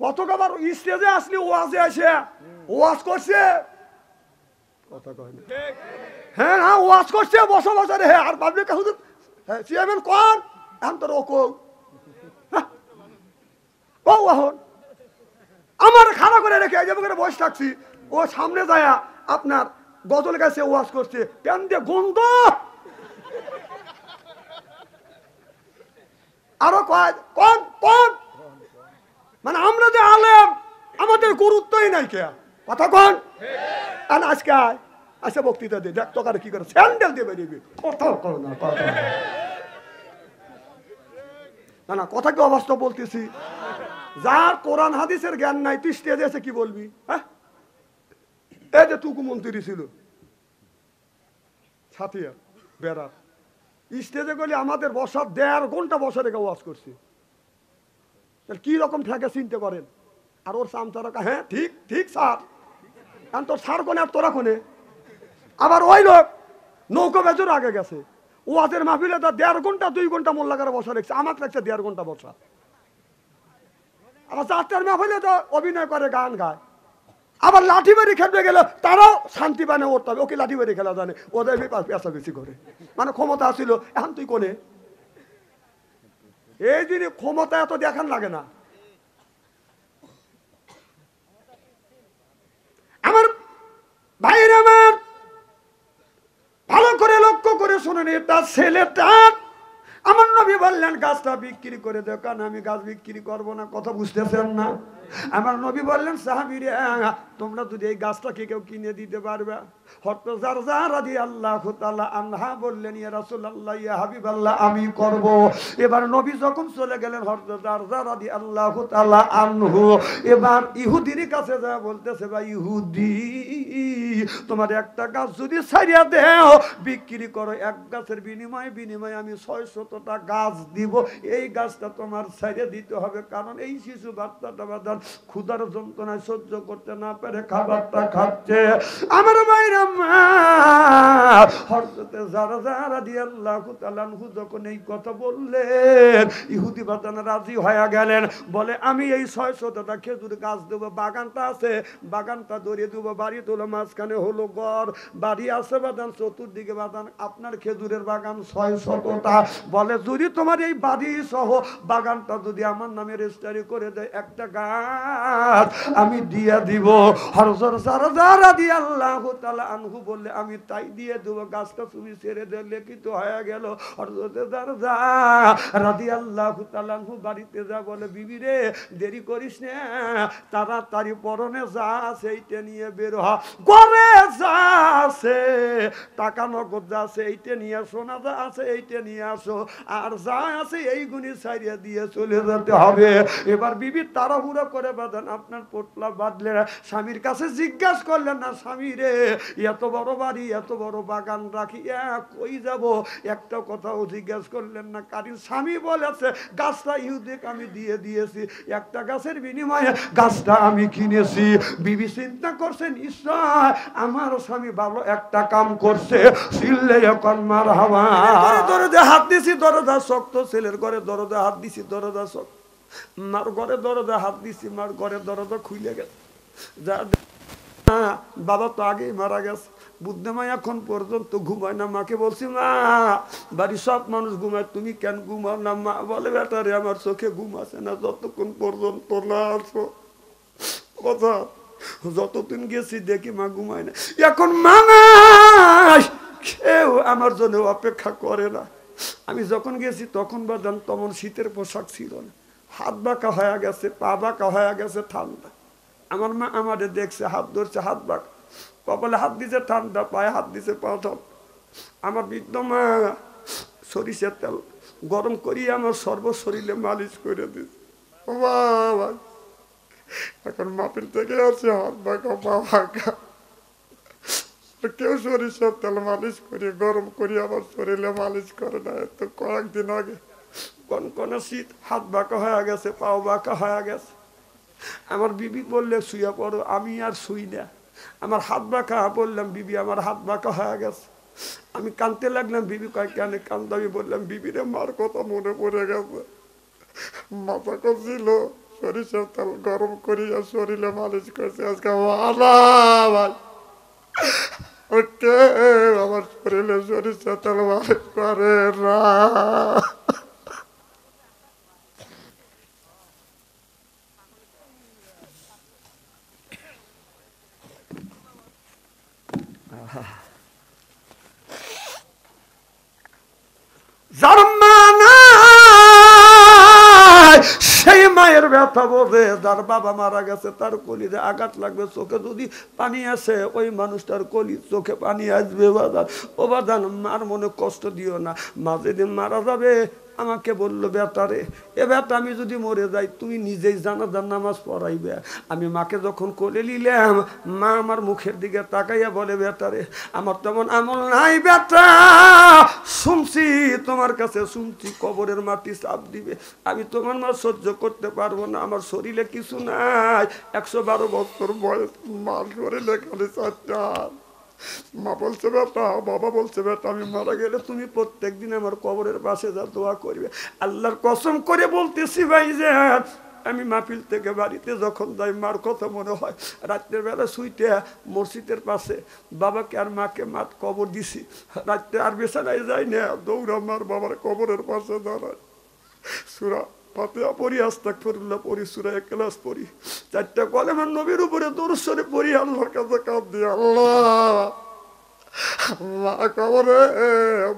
Speaker 1: কত কবার স্টেজে আসলে ওয়াজে আসে ওয়াজ করছে, কথা কয় না। হ্যাঁ হ্যাঁ ওয়াজ করছে বছর বছরে। হ্যাঁ আর পাবলিক হুজুর চেয়ারম্যান কোন এখন তো রকো এখন আমার খাড়া করে রেখে এই যে বসে থাকছি, ও সামনে যায় আপনার গজল গাছে ওয়াজ করছে, প্যান দিয়ে গন্ধ। আরো কয় কোন কোন মানে আমরা যে আলেম আমাদের গুরুত্বই নাই কে। কথা কোন আজকে আচ্ছা বক্তৃতা দে, দেখ তোকার কি করে স্যান্ডেল দিয়ে বেরিয়ে। কথা কর না, কথা না না, কথা কি অবাস্তব বলতেছি? যার কোরআন হাদিসের জ্ঞান নাই তুই স্টেজে এসে কি বলবি? হ্যাঁ এই যে টুকু মন্ত্রী ছিল ছাতিয়া বেড়া, স্টেজে গেলে আমাদের বসার 1.5 ঘন্টা বসা রেখে ওয়াজ করছে। কি রকম ঠেকে চিনতে পারেন? আর ওর চামচারা হ্যাঁ ঠিক ঠিক স্যার, কারণ তোর সার কোনে আর তোরা কোনে। আবার ওই লোক নৌকা বেচুর আগে গেছে, ওয়াজের মাহফিলে তার 1.5 ঘন্টা 2 ঘন্টা মোল্লা করে বসা রেখেছে, আমার লাগছে 1.5 ঘন্টা বসা। আবার 4টার মাহফিলে তো অভিনয় করে, গান গায়। আবার লাঠি বাড়ি খেলতে গেলে তারাও শান্তি পানে উঠতে হবে, ওকে লাঠি বাড়ি খেলা জানে, ওদের পেশা বেশি করে, মানে ক্ষমতা আসছিল। এখন তুই কোনে এই জিনিস ক্ষমতা এত দেখান লাগে না। আমার ভাইরা আমার ভালো করে লক্ষ্য করে শুনেন, এটা ছেলেটা আমার নবী বললেন গাছটা বিক্রি করে দে, কারণ আমি গাছ বিক্রি করব না। কথা বুঝতেছেন না? আমার নবী বললেন সাহাবীরে তোমরা যদি এই গাছটাকে কেউ কিনে দিতে পারবে। হযরত জারজা রাদিয়াল্লাহু তাআলা আনহা বললেন ইয়া রাসূলুল্লাহ ইয়া হাবিবাল্লাহ আমি করব। এবার নবী যখন চলে গেলেন হযরত জারজা রাদিয়াল্লাহু তাআলা আনহু এবার ইহুদির কাছে যা বলতেছে, ভাই ইহুদি তোমার একটা গাছ যদি ছাড়িয়া দেও বিক্রি করো, এক গাছের বিনিময়ে আমি 600টা গাছ দিব, এই গাছটা তোমার ছাড়িয়ে দিতে হবে, কারণ এই শিশু বাচ্চাটা বাজার ক্ষুধার যন্ত্রণায় সহ্য করতে না পারে খাবারটা খাচ্ছে। আমার ভাইরা হযরত জারজা রাদিয়াল্লাহু তাআলা আনহু যখন এই কথা বললেন ইহুদি বাজান রাজি হয়ে গেলেন, বলে আমি এই 600টা খেজুর গাছ দেবো, বাগানটা আছে বাগানটা ধরিয়ে দেবো, বাড়ি তোলো, মাঝখানে হলো ঘর, বাড়ি আছে বাদান, চতুর্দিকে বাদান, আপনার খেজুরের বাগান 600টা। বলে যদি তোমার এই বাড়ি সহ বাগানটা যদি আমার নামে রেজিস্ট্রি করে দেয় একটা গাছ আমি দিয়ে দিব। হযরত জারজা রাদিয়াল্লাহু তাআলা আনহু বললে আমি তাই দিয়ে দেব, গাছটা তুমি ছেড়ে দে। লিখিত হয়ে গেল। হযরত জারজা রাদিয়াল্লাহু তাআলা আনহু বাড়িতে যা বলে বিবি রে দেরি করিস না, তাড়াতাড়ি পরনে যা আছে এইটা নিয়ে বের হ, ঘরে যা আছে টাকা নগদ যা আছে এইটা নিয়ে, সোনা যা আছে এইটা নিয়ে আসো, আর যা আছে এইগুলি ছাড়িয়ে দিয়ে চলে যেতে হবে। এবার বিবি তাড়াহুড়ো করে বাঁধেন, আপনার পোটলা বাঁধলেন, স্বামীর কাছে জিজ্ঞাসা করলেন না স্বামী রে এত বড় বাড়ি এত বড় বাগান রাখি কই যাব, একটা কথাও জিজ্ঞাসা করলেন না, কারণ স্বামী বলেছে গাছটা ইহুদিকে আমি দিয়ে দিয়েছি, একটা গাছের বিনিময়ে গাছটা আমি কিনেছি। বিবি চিন্তা করছেন নিশ্চয় আমার স্বামী ভালো একটা কাম করছে, চিল্লে এখন মার হাওয়া। দরজা হাত দিছি, দরজা শক্ত, ছেলের ঘরে দরজা হাত দিছি, দরজা শক্ত, মার ঘরে দরজা হাত দিছি, মার ঘরে দরজা খুলে গেছে। যা বাবা তো আগেই মারা গেছে, বুদ্ধমা এখন পর্যন্ত ঘুমায় না। মাকে বলছি মা বাড়ির সব মানুষ ঘুমায়, তুমি কেন ঘুমাও না? মা বলে বেটা রে আমার চোখে ঘুম আসে না যতক্ষণ পর্যন্ত না আসো। কথা যতদিন গেছি দেখি মা ঘুমায় না। এখন মা কেউ আমার জন্য অপেক্ষা করে না। আমি যখন গেছি তখন বাদান তেমন শীতের পোশাক ছিল না, হাত বাঁকা হয়ে গেছে, পা বাঁকা হয়ে গেছে, ঠান্ডা। আমার মা আমাদের দেখছে, হাত ধরছে, হাত বাঁকা, কপালে হাত দিছে ঠান্ডা, পায়ে হাত দিছে পা ঠান্ডা। আমার বৃদ্ধ মা সরিষার তেল গরম করিয়ে আমার সর্ব শরীরে মালিশ করে দিচ্ছে। বাবা এখন মাপিল থেকে আছে, হাত বাঁকা পা বাঁকা, কেউ সরিষার তেল মালিশ করিয়ে গরম করিয়ে আমার শরীরে মালিশ করে না। তো কয়েকদিন আগে কনকনে শীত, হাত বাঁকা হয়ে গেছে, পাও বাঁকা হয়ে গেছে। আমার বিবি বললে শুয়ে পড়ো, আমি আর শুই না। আমার হাত বাঁকা, বললাম বিবি আমার হাত বাঁকা হয়ে গেছে। আমি কাঁদতে লাগলাম, বিবি কয় কেন কান্দ? আমি বললাম বিবিরে মার কথা মনে পড়ে গেছে, মাথা করছিল সরিষার তেল গরম করিয়া শরীরে মালিশ করছে। আজকে ভাই ওকে আমার শরীরে সরিষার তেল মালিশ করে না। সেই মায়ের ব্যথা বোঝে, যার বাবা মারা গেছে, তার কলিতে আঘাত লাগবে, চোখে যদি পানি আসে ওই মানুষটার কলি চোখে পানি আসবে। বাজান ও বাজান মার মনে কষ্ট দিও না। মা যেদিন মারা যাবে আমাকে বললো বেটারে এ বেটা আমি যদি মরে যাই তুমি নিজেই জানাজার নামাজ পড়াইবে। আমি মাকে যখন কোলে নিলাম মা আমার মুখের দিকে তাকাইয়া বলে বেটারে আমার তেমন আমল নাই বেটা, শুনছি তোমার কাছে, শুনছি কবরের মাটি চাপ দিবে, আমি তোমার মা সহ্য করতে পারবো না, আমার শরীরে কিছু নাই, 112 বছর বয়স, মার শরীরে খালি 4টা, মা বলছে বেটা, বাবা বলছে বেটা, আমি মারা গেলে তুমি প্রত্যেকদিন আমার কবরের পাশে যা দোয়া করবে। আল্লাহর কসম করে বলতেছি ভাই যে আমি মাহফিল থেকে বাড়িতে যখন যাই মার কথা মনে হয়। রাত্রের বেলা শুইতে মসজিদের পাশে বাবাকে আর মাকে মাত কবর দিছি, রাত্রে আর বিছানায় যাই না, দৌড়া মার বাবার কবরের পাশে দাঁড়ায়, সূরা ফাতিহা পড়ি, আস্তাগফিরুল্লাহ পড়ি, সূরা ইখলাস পড়ি, 4টা কলেমা নবীর উপরে দরুদ শরীফ পড়ি, আল্লাহর কাছে কাঁদি, আল্লাহ মা কবরে,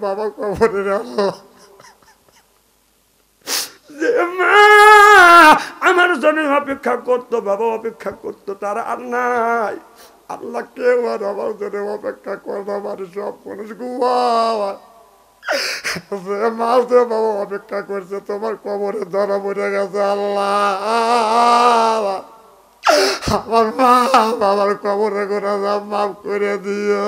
Speaker 1: বাবা কবরে রে আল্লাহ, যে মা আমার জন্য অপেক্ষা করতো, বাবা অপেক্ষা করতো, তারা আর নাই। আল্লাহ কেউ আর আমার জন্য অপেক্ষা করে, আমার সব মানুষ ঘুমায়, যে মা যে বাবা অপেক্ষা করছে তোমার কবরে ধরা পড়ে গেছে, আল্লাহ আমার মা বাবার কবরে করে মাফ করে দিও।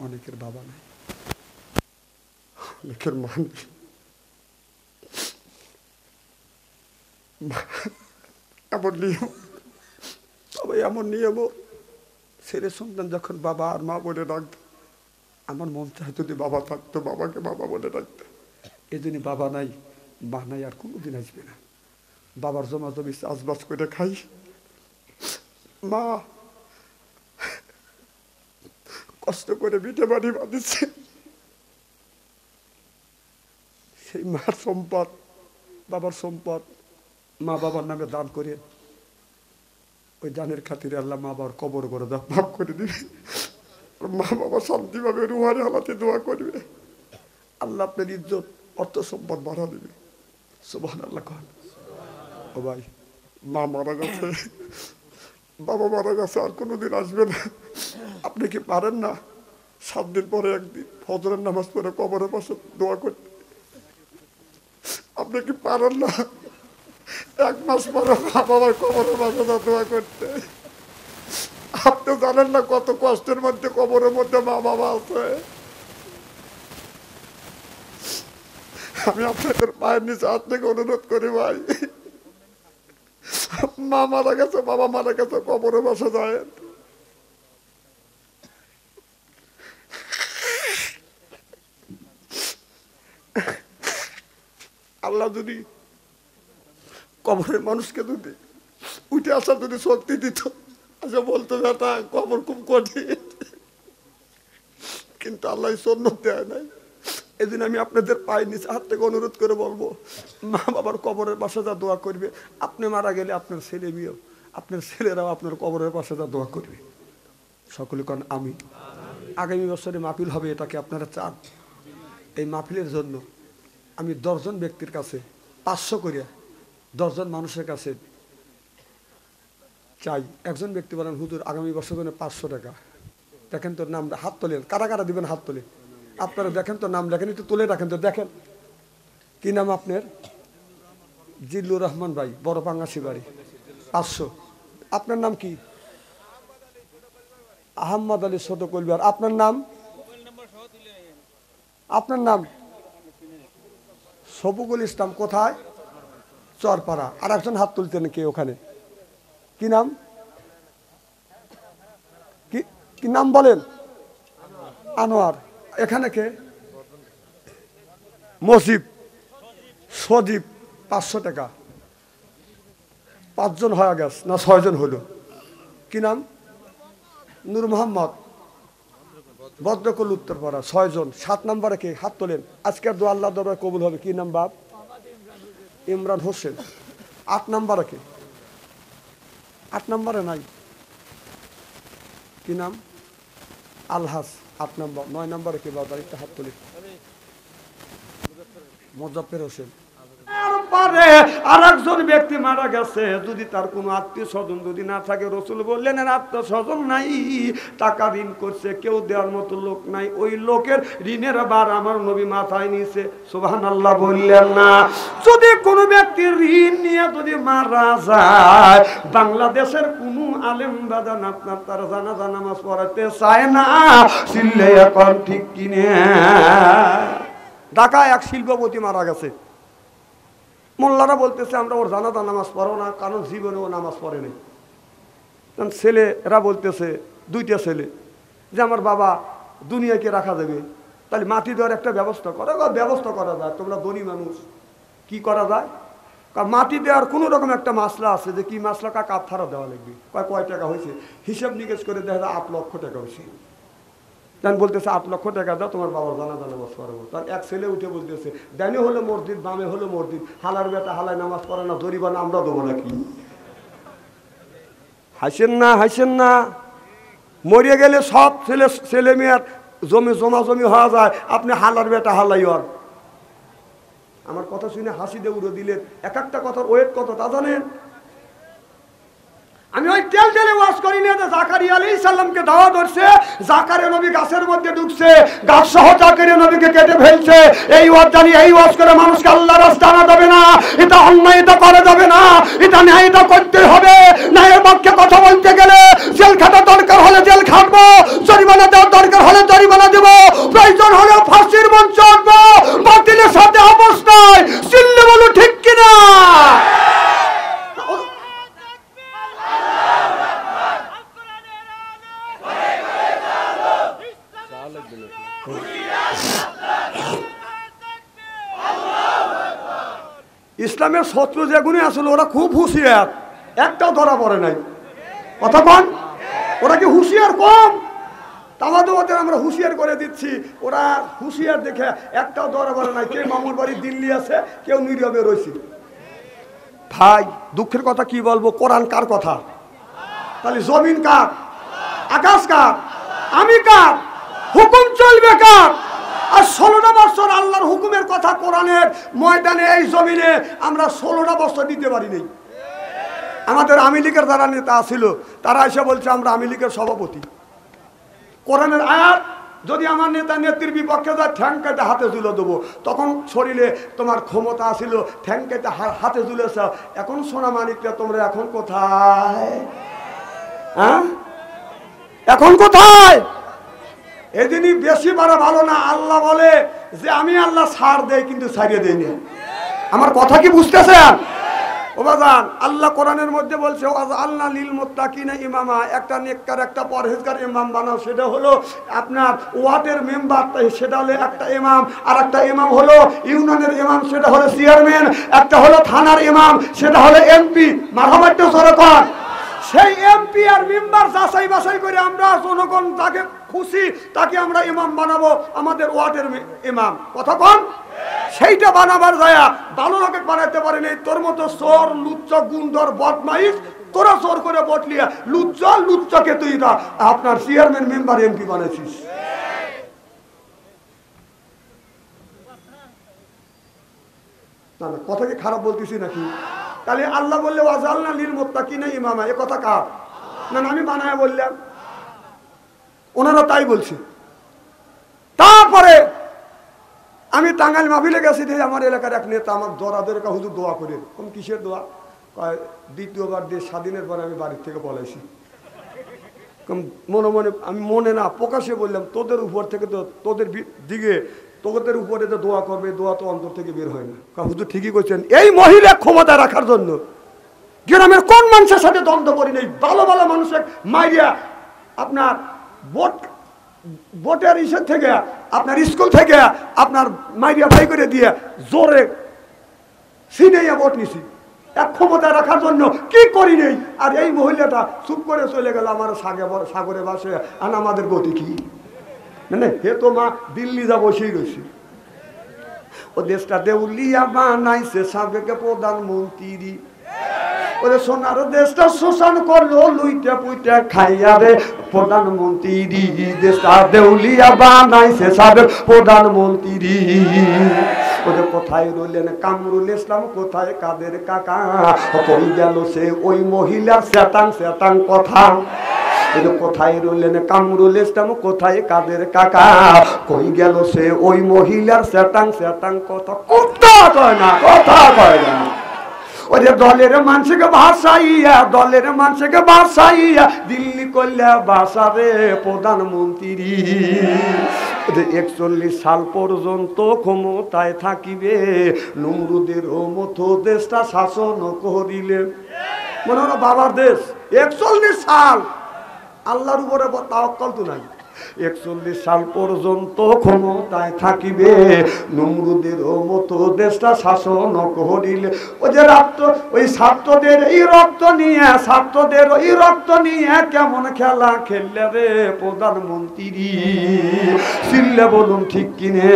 Speaker 1: অনেকের বাবা নাই, অনেকের মা নেই, এমন নিয়ম, সবাই এমন নিয়ম। ছেলে সন্তান যখন বাবা আর মা বলে ডাকতো, আমার মন চায় যদি বাবা থাকতো বাবাকে বাবা বলে ডাকতো। এই জন্য বাবা নাই, মা নাই, আর কোনোদিন আসবে না। বাবার জমা জমি চাষবাস করে খাই, মা কষ্ট করে বিটে বাড়ি বাঁধিছে, সেই মার সম্পদ, বাবার সম্পদ মা বাবার নামে দান করে, ওই দানের খাতিরে আল্লাহ মা বাবার কবর করে দাও, মাফ করে দিবে, মা বাবা শান্তিভাবে রুহারে হালাতে দোয়া করবে, আল্লাহ আপনার ইজ্জত অর্থ সম্পদ বাড়া দেবে। সুবহানাল্লাহ। কন ও ভাই, মা মারা গেছে, বাবা মারা গেছে, আর কোনোদিন আসবে না। আপনি কি পারেন না 7 দিন পরে একদিন ফজরের নামাজ পড়ে কবরের পাশে দোয়া করতে? আপনি কি পারেন না 1 মাস পরে মা বাবার কবরের পাশে দোয়া করতে? আপনি জানেন না কত কষ্টের মধ্যে কবরের মধ্যে মা বাবা আছে। আমি আপনাদের পায়ের নিচে হাত থেকে অনুরোধ করি ভাই, মা মারা গেছে, বাবা মারা গেছে, কবরের পাশে যায়। আল্লাহ যদি কবরের মানুষকে যদি উঠে আসা যদি শক্তি দিত, আচ্ছা বলতো বেটা কবর খুব কঠিন, কিন্তু আল্লাহ সুন্নত দেয় নাই। এই জন্য আমি আপনাদের পায়ের নিচে হাত থেকে অনুরোধ করে বলবো, মা বাবার কবরের পাশে যা দোয়া করবে, আপনি মারা গেলে আপনার ছেলে মেয়েও, আপনার ছেলেরাও আপনার কবরের পাশে যা দোয়া করবে। সকলে কন আমি। আগামী বছরে মাহফিল হবে, এটাকে আপনারা চান? এই মাহফিলের জন্য আমি 10 জন ব্যক্তির কাছে 500 করে, 10 জন মানুষের কাছে চাই। একজন ব্যক্তি বলেন হুজুর আগামী বছর জন্য 500 টাকা। দেখেন তোর নাম, হাত তোলেন, কারা কারা দিবেন হাত তোলে। আপনারা দেখেন তো, নাম লেখেন, একটু তুলে রাখেন তো, দেখেন কি নাম আপনার? জিল্লুর রহমান ভাই, বড় পাঙ্গাসি বাড়ি, 500। আপনার নাম কি? আহম্মদ আলী ছোট কলবিয়ার। আপনার নাম? আপনার নাম? সবুকুল ইসলাম। কোথায়? চরপাড়া। আর একজন হাত তুলতেন কে ওখানে? কি নাম? কি নাম বলেন? আনোয়ার। এখানে কে? মসজিদ সজীব, 500 টাকা। 5 জন হয়ে গেছে না 6 জন হলো? কি নাম? নূর মোহাম্মদ, ভদ্রকল উত্তরপাড়া, 6 জন। 7 নম্বরে কে? হাত তোলেন। আজকের দোয়া আল্লাহ দরবারে কবুল হবে। কি নাম বাপ? ইমরান হোসেন। 8 নম্বরে কে? 8 নম্বরে নাই। কি নাম? আলহাস, 8 নম্বর। 9 নম্বরে কে বাবা? একটা হাত তোলে। মোজাফফর হোসেন। পারে আর একজন ব্যক্তি মারা গেছে, যদি তার কোনো আত্মীয় স্বজন যদি না থাকে, রাসূল বললেন এর আত্মীয় স্বজন নাই, টাকা ঋণ করছে, কেউ দেওয়ার মতো লোক নাই, ওই লোকের ঋণের ভার আমার নবী মাথায় নিয়েছে। সুবহানাল্লাহ বললেন না? যদি কোনো ব্যক্তি ঋণ নিয়ে যদি মারা যায়, বাংলাদেশের কোনো আলেম বাজান আপনার তার জানাজা নামাজ পড়াতে চায় না। চিল্লে এখন ঠিক কিনে? ঢাকায় এক শিল্পপতি মারা গেছে, মোল্লারা বলতেছে আমরা ওর জানাজা নামাজ পড়ো না, কারণ জীবনে ও নামাজ পড়ে নাই। ছেলেরা বলতেছে, দুইটা ছেলে, যে আমার বাবা দুনিয়াকে রাখা যাবে, তাহলে মাটি দেওয়ার একটা ব্যবস্থা করো। ব্যবস্থা করা যায়, তোমরা ধনী মানুষ, কি করা যায়? কারণ মাটি দেওয়ার কোনো রকম একটা মাসলা আছে, যে কি মাসলা, কাফারা দেওয়া লাগবে। কয় টাকা হয়েছে? হিসাব নিকেশ করে দেখা যায় 8 লক্ষ টাকা হয়েছে। বলতেছে 8 লক্ষ টাকা দাও, তোমার বাবার জানাজা নামাজ পড়াবো। তার এক ছেলে উঠে বলতেছে, ডাইনে হলো মসজিদ, বামে হলো মসজিদ, হালার বেটা হালায় নামাজ পড়ে না, জরিমানা আমরা দেবো নাকি? হাসেন না, হাসেন না। মরিয়ে গেলে সব ছেলে মেয়ের জমি হওয়া যায়, আপনি হালার বেটা হালাই হন। আমার কথা শুনে হাসি দিয়ে উড়ে দিলেন। এক একটা কথার ওয়েট কত তা জানেন? আমি ওই তেলে ওয়াজ করি না, জাকারিয়া আলাইহিস সালামকে দাওয়াত ধরছে, জাকারিয়া নবী গাছের মধ্যে ঢুকছে, গাছ সহ জাকারিয়া নবীকে কেটে ফেলছে। এই ওয়াজ জানি, এই ওয়াজ করে মানুষকে আল্লাহর রাস্তা আনা যাবে না, এটা অন্যায়, এটা করা যাবে না, এটা ন্যায়, এটা করতে হবে। ন্যায়ের পক্ষে কথা বলতে গেলে জেল খাটা দরকার হলে জেল খাটবো, জরিমানা দেওয়ার দরকার হলে জরিমানা দেবো, প্রয়োজন হলে ফাঁসির মঞ্চে উঠবো, বাতিলের সাথে অবস্থায়। চিল্লে বলো ঠিক কিনা? ইসলামের শত্রু যেগুলি আসলে ওরা খুব হুঁশিয়ার, একটাও ধরা পড়ে নাই। কথা কন, ওরা কি হুঁশিয়ার কম? তামাদের আমরা হুঁশিয়ার করে দিচ্ছি, ওরা হুঁশিয়ার দেখে একটাও ধরা পড়ে নাই। কেউ মামুর বাড়ি দিল্লি আছে, কেউ নীরবে রয়েছে। ভাই দুঃখের কথা কি বলবো, কোরআন কার কথা? তাহলে জমিন কার? আকাশ কার? আমি কার? হুকুম চলবে কার? আর 16টা বছর আল্লাহর হুকুমের কথা কোরআনের ময়দানে এই জমিনে আমরা 16টা বছর দিতে পারি নাই। আমাদের আওয়ামী লীগের যারা নেতা ছিল, তারা এসে বলছে আমরা আওয়ামী লীগের সভাপতি। কোরআনের আয়াত যদি আমার নেতা নেত্রীর বিপক্ষে যায়, ঠ্যাং কেটে হাতে তুলে দেবো। তখন শরীরে তোমার ক্ষমতা ছিল, ঠ্যাং কেটে হাতে তুলেছ। এখন সোনা মানিকরা তোমরা এখন কোথায়? হ্যাঁ, এখন কোথায়? এদিনই বেশি বাড়া ভালো না। আল্লাহ বলে যে আমি আল্লাহ ছাড় দেই, কিন্তু ছাড়িয়ে দেই না। আমার কথা কি বুঝতেছেন? ও বাজান, আল্লাহ কোরআনের মধ্যে বলছে আল্লাহ লিল মুত্তাকিনা ইমামা, একটা নেককার একটা পরহেজগার ইমাম বানাও। সেটা হলো আপনার ওয়ার্ডের মেম্বার, সেটা হলো একটা ইমাম। আর একটা ইমাম হলো ইউনিয়নের ইমাম, সেটা হলো চেয়ারম্যান। একটা হলো থানার ইমাম, সেটা হলো এমপি। মারহাবাতে সরকার সেই এমপি আর মেম্বার যাচাই বাছাই করে আমরা জনগণ তাকে খুশি, তাকে আমরা ইমাম বানাবো, আমাদের ওয়ার্ডের ইমাম। কথা কন, সেইটা বানাবার যায় ভালো লোকে বানাইতে পারে নাই। তোর মতো চোর, লুচ্চা, গুন্ডর, বদমাইশ, তোরা চোর করে বটলিয়া লুচ্চাকে তুই আপনার চেয়ারম্যান, মেম্বার, এমপি বানাইছিস। না না, কথা কি খারাপ বলতেছি নাকি? তাহলে আল্লাহ বললে ওয়াজালনা লিল মুত্তাকিনা ইমামা, এ কথা কার? না আমি বানায় বললাম, ওনারা তাই বলছে। তারপরে আমি টাঙ্গাইল মাহফিলে গেছি, দিয়ে আমার এলাকার এক নেতা আমার দরাদের কা হুজুর দোয়া করেন। কোন কিসের দোয়া? দ্বিতীয়বার দেশ স্বাধীনের পরে আমি বাড়ির থেকে পলাইছি। মনে মনে আমি মনে না প্রকাশে বললাম, তোদের উপর থেকে তো তোদের দিকে তোদের উপরে যে দোয়া করবে, দোয়া তো অন্তর থেকে বের হয় না। হুজুর ঠিকই করছেন। এই মহিলা ক্ষমতা রাখার জন্য গ্রামের কোন মানুষের সাথে দ্বন্দ্ব করি নেই, ভালো ভালো মানুষের মাইয়া আপনার ভোটের ইসের থেকে, আপনার স্কুল থেকে আপনার মাইয়া ভাই করে দিয়ে জোরে সিনেইয়া ভোট নিছি, এক ক্ষমতা রাখার জন্য কি করি নেই। আর এই মহিলাটা চুপ করে চলে গেল আমার সাগরে বাসে। আর আমাদের গতি কি? মানে হে তো মা দিল্লি যা বসেই রয়েছে। ও দেশটা দেউলিয়া বানাইছে সাবেক প্রধানমন্ত্রী। ওরে সোনার দেশটা শোষণ করলো, লুইটা পুইটা খাইয়া রে প্রধানমন্ত্রী। দেশটা দেউলিয়া বানাইছে সাবেক প্রধানমন্ত্রী। ও ওদের কোথায় রইলেন কামরুল ইসলাম, কোথায় কাদের কাকা, কই গেল সে ওই মহিলার শয়তান শয়তান কথা। কোথায় রইলেন কামরুল ইসলাম, কোথায় কাদের কাকা, কই গেল সে ওই মহিলার শয়তান শয়তান কথা। কথা কয় না, কথা কয় না। ওরে দলের মানুষকে ভাসাইয়া, দলের মানুষকে ভাসাইয়া দিল্লি করলে বাসারে প্রধানমন্ত্রী। 41 সাল পর্যন্ত ক্ষমতায় থাকিবে, নমরুদের মতো দেশটা শাসন করিলে। মনে হলো বাবার দেশ। 41 সাল আল্লাহর উপরে তাওয়াক্কুল তো নাই। 41 সাল পর্যন্ত ক্ষমতায় থাকিবে, নমরুদের মতো দেশটা শাসন করিলে। ওই যে রক্ত, ওই ছাত্রদের এই রক্ত নিয়ে, ছাত্রদের ওই রক্ত নিয়ে কেমন খেলা খেললে রে প্রধানমন্ত্রী। চিল্লে বলুন ঠিক কিনে।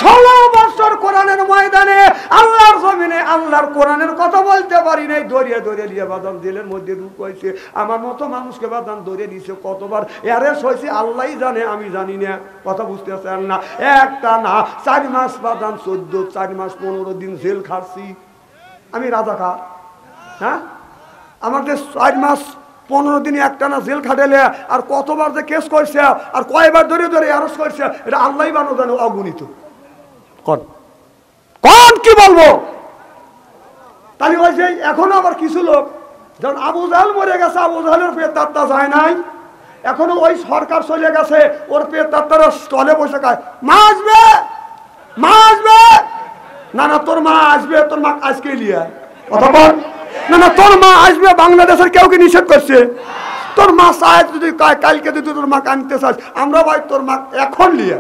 Speaker 1: 16 বছর কোরআনের ময়দানে আল্লাহর জমিনে আল্লাহর কোরআনের কথা বলতে পারি নাই। দরিয়া দরিয়া লিয়ে বাদাম জেলের মধ্যে ঢুকাইছে। আমার মতো মানুষকে বাদাম দরিয়ে দিছে কতবার, অ্যারেস্ট হয়েছে আল্লাহ জানে, আমি জানি না। কথা বুঝতে পারছেন না? একটা না 4 মাস বাদাম 14, 4 মাস 15 দিন জেল খাচ্ছি আমি। রাজাকার? হ্যাঁ, আমাকে 4 মাস 15 দিন একটা না জেল খাটেলে, আর কতবার যে কেস করছে, আর কয়বার ধরে ধরে অ্যারেস্ট করছে, এটা আল্লাহ বানো জানে, অগণিত। কোন কোন কি বলবো? তাহলে ওই যে এখনো আবার কিছু লোক, যেমন আবু জাহেল মরে গেছে, আবু জাহেলের পেট তাত্তা যায় নাই, এখনো ওই সরকার চলে গেছে, ওর পেট তাত্তারা স্টলে বসে খায়। মা আসবে, মা আসবে। না না, তোর মা আসবে, তোর মা আজকে লিয়ে। কথা বল না না, তোর মা আসবে। বাংলাদেশের কেউ কি নিষেধ করছে? তোর মা চায় যদি কালকে যদি তোর মা আনতে চাস, আমরা ভাই তোর মা এখন লিয়ে।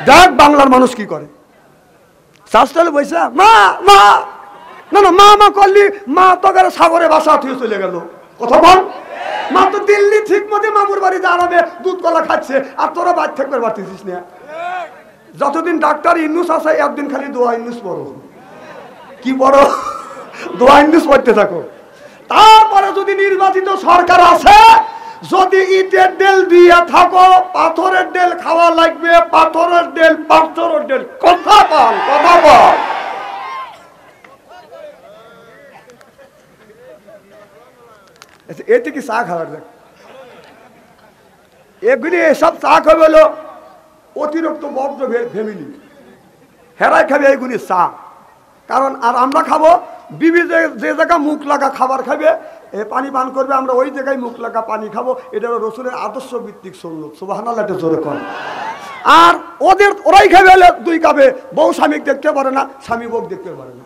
Speaker 1: দেখ বাংলার মানুষ কি করে। শাস্তালে বৈশা মা মা, না না, মা মা করলি, মা তো সাগরে বাসা থুয়ে চলে গেল। কথা বল। মা তো দিল্লি ঠিক মতো মামুর বাড়িতে আরামে দুধ কলা খাচ্ছে, আর তোরা বাড়ি থাকবে পারতেছিস না। যতদিন ডাক্তার ইন্নুস আছে, একদিন খালি দোয়া ইন্নুস পড়ো। কি পড়ো? দোয়া ইন্নুস পড়তে থাকো। তারপরে যদি নির্বাচিত সরকার আছে, যদি ইটের ডেল দিয়ে থাকো, পাথরের ডেল খাওয়া লাগবে। পাথরের ডেল, পাথরের ডেল। কথা বল, কথা বল। এতে কি চা খাওয়ার দেখ, এগুলি এসব চা খাবে হলো অতিরিক্ত বদ্ধ ফ্যামিলি, হেরাই খাবে এইগুলি চা। কারণ আর আমরা খাবো বিবি যে জায়গা মুখ লাগা খাবার খাবে, পানি পান করবে, আমরা ওই জায়গায় মুখ লাগা পানি খাবো। এটা হলো রসুলের আদর্শ ভিত্তিক সুন্নাত। সুবহানাল্লাহ, এটা জোরে কর। আর ওরাই খাবে হলে 2 কাপে। বউ স্বামীকে দেখতে পারে না, স্বামী বউ দেখতে পারে না।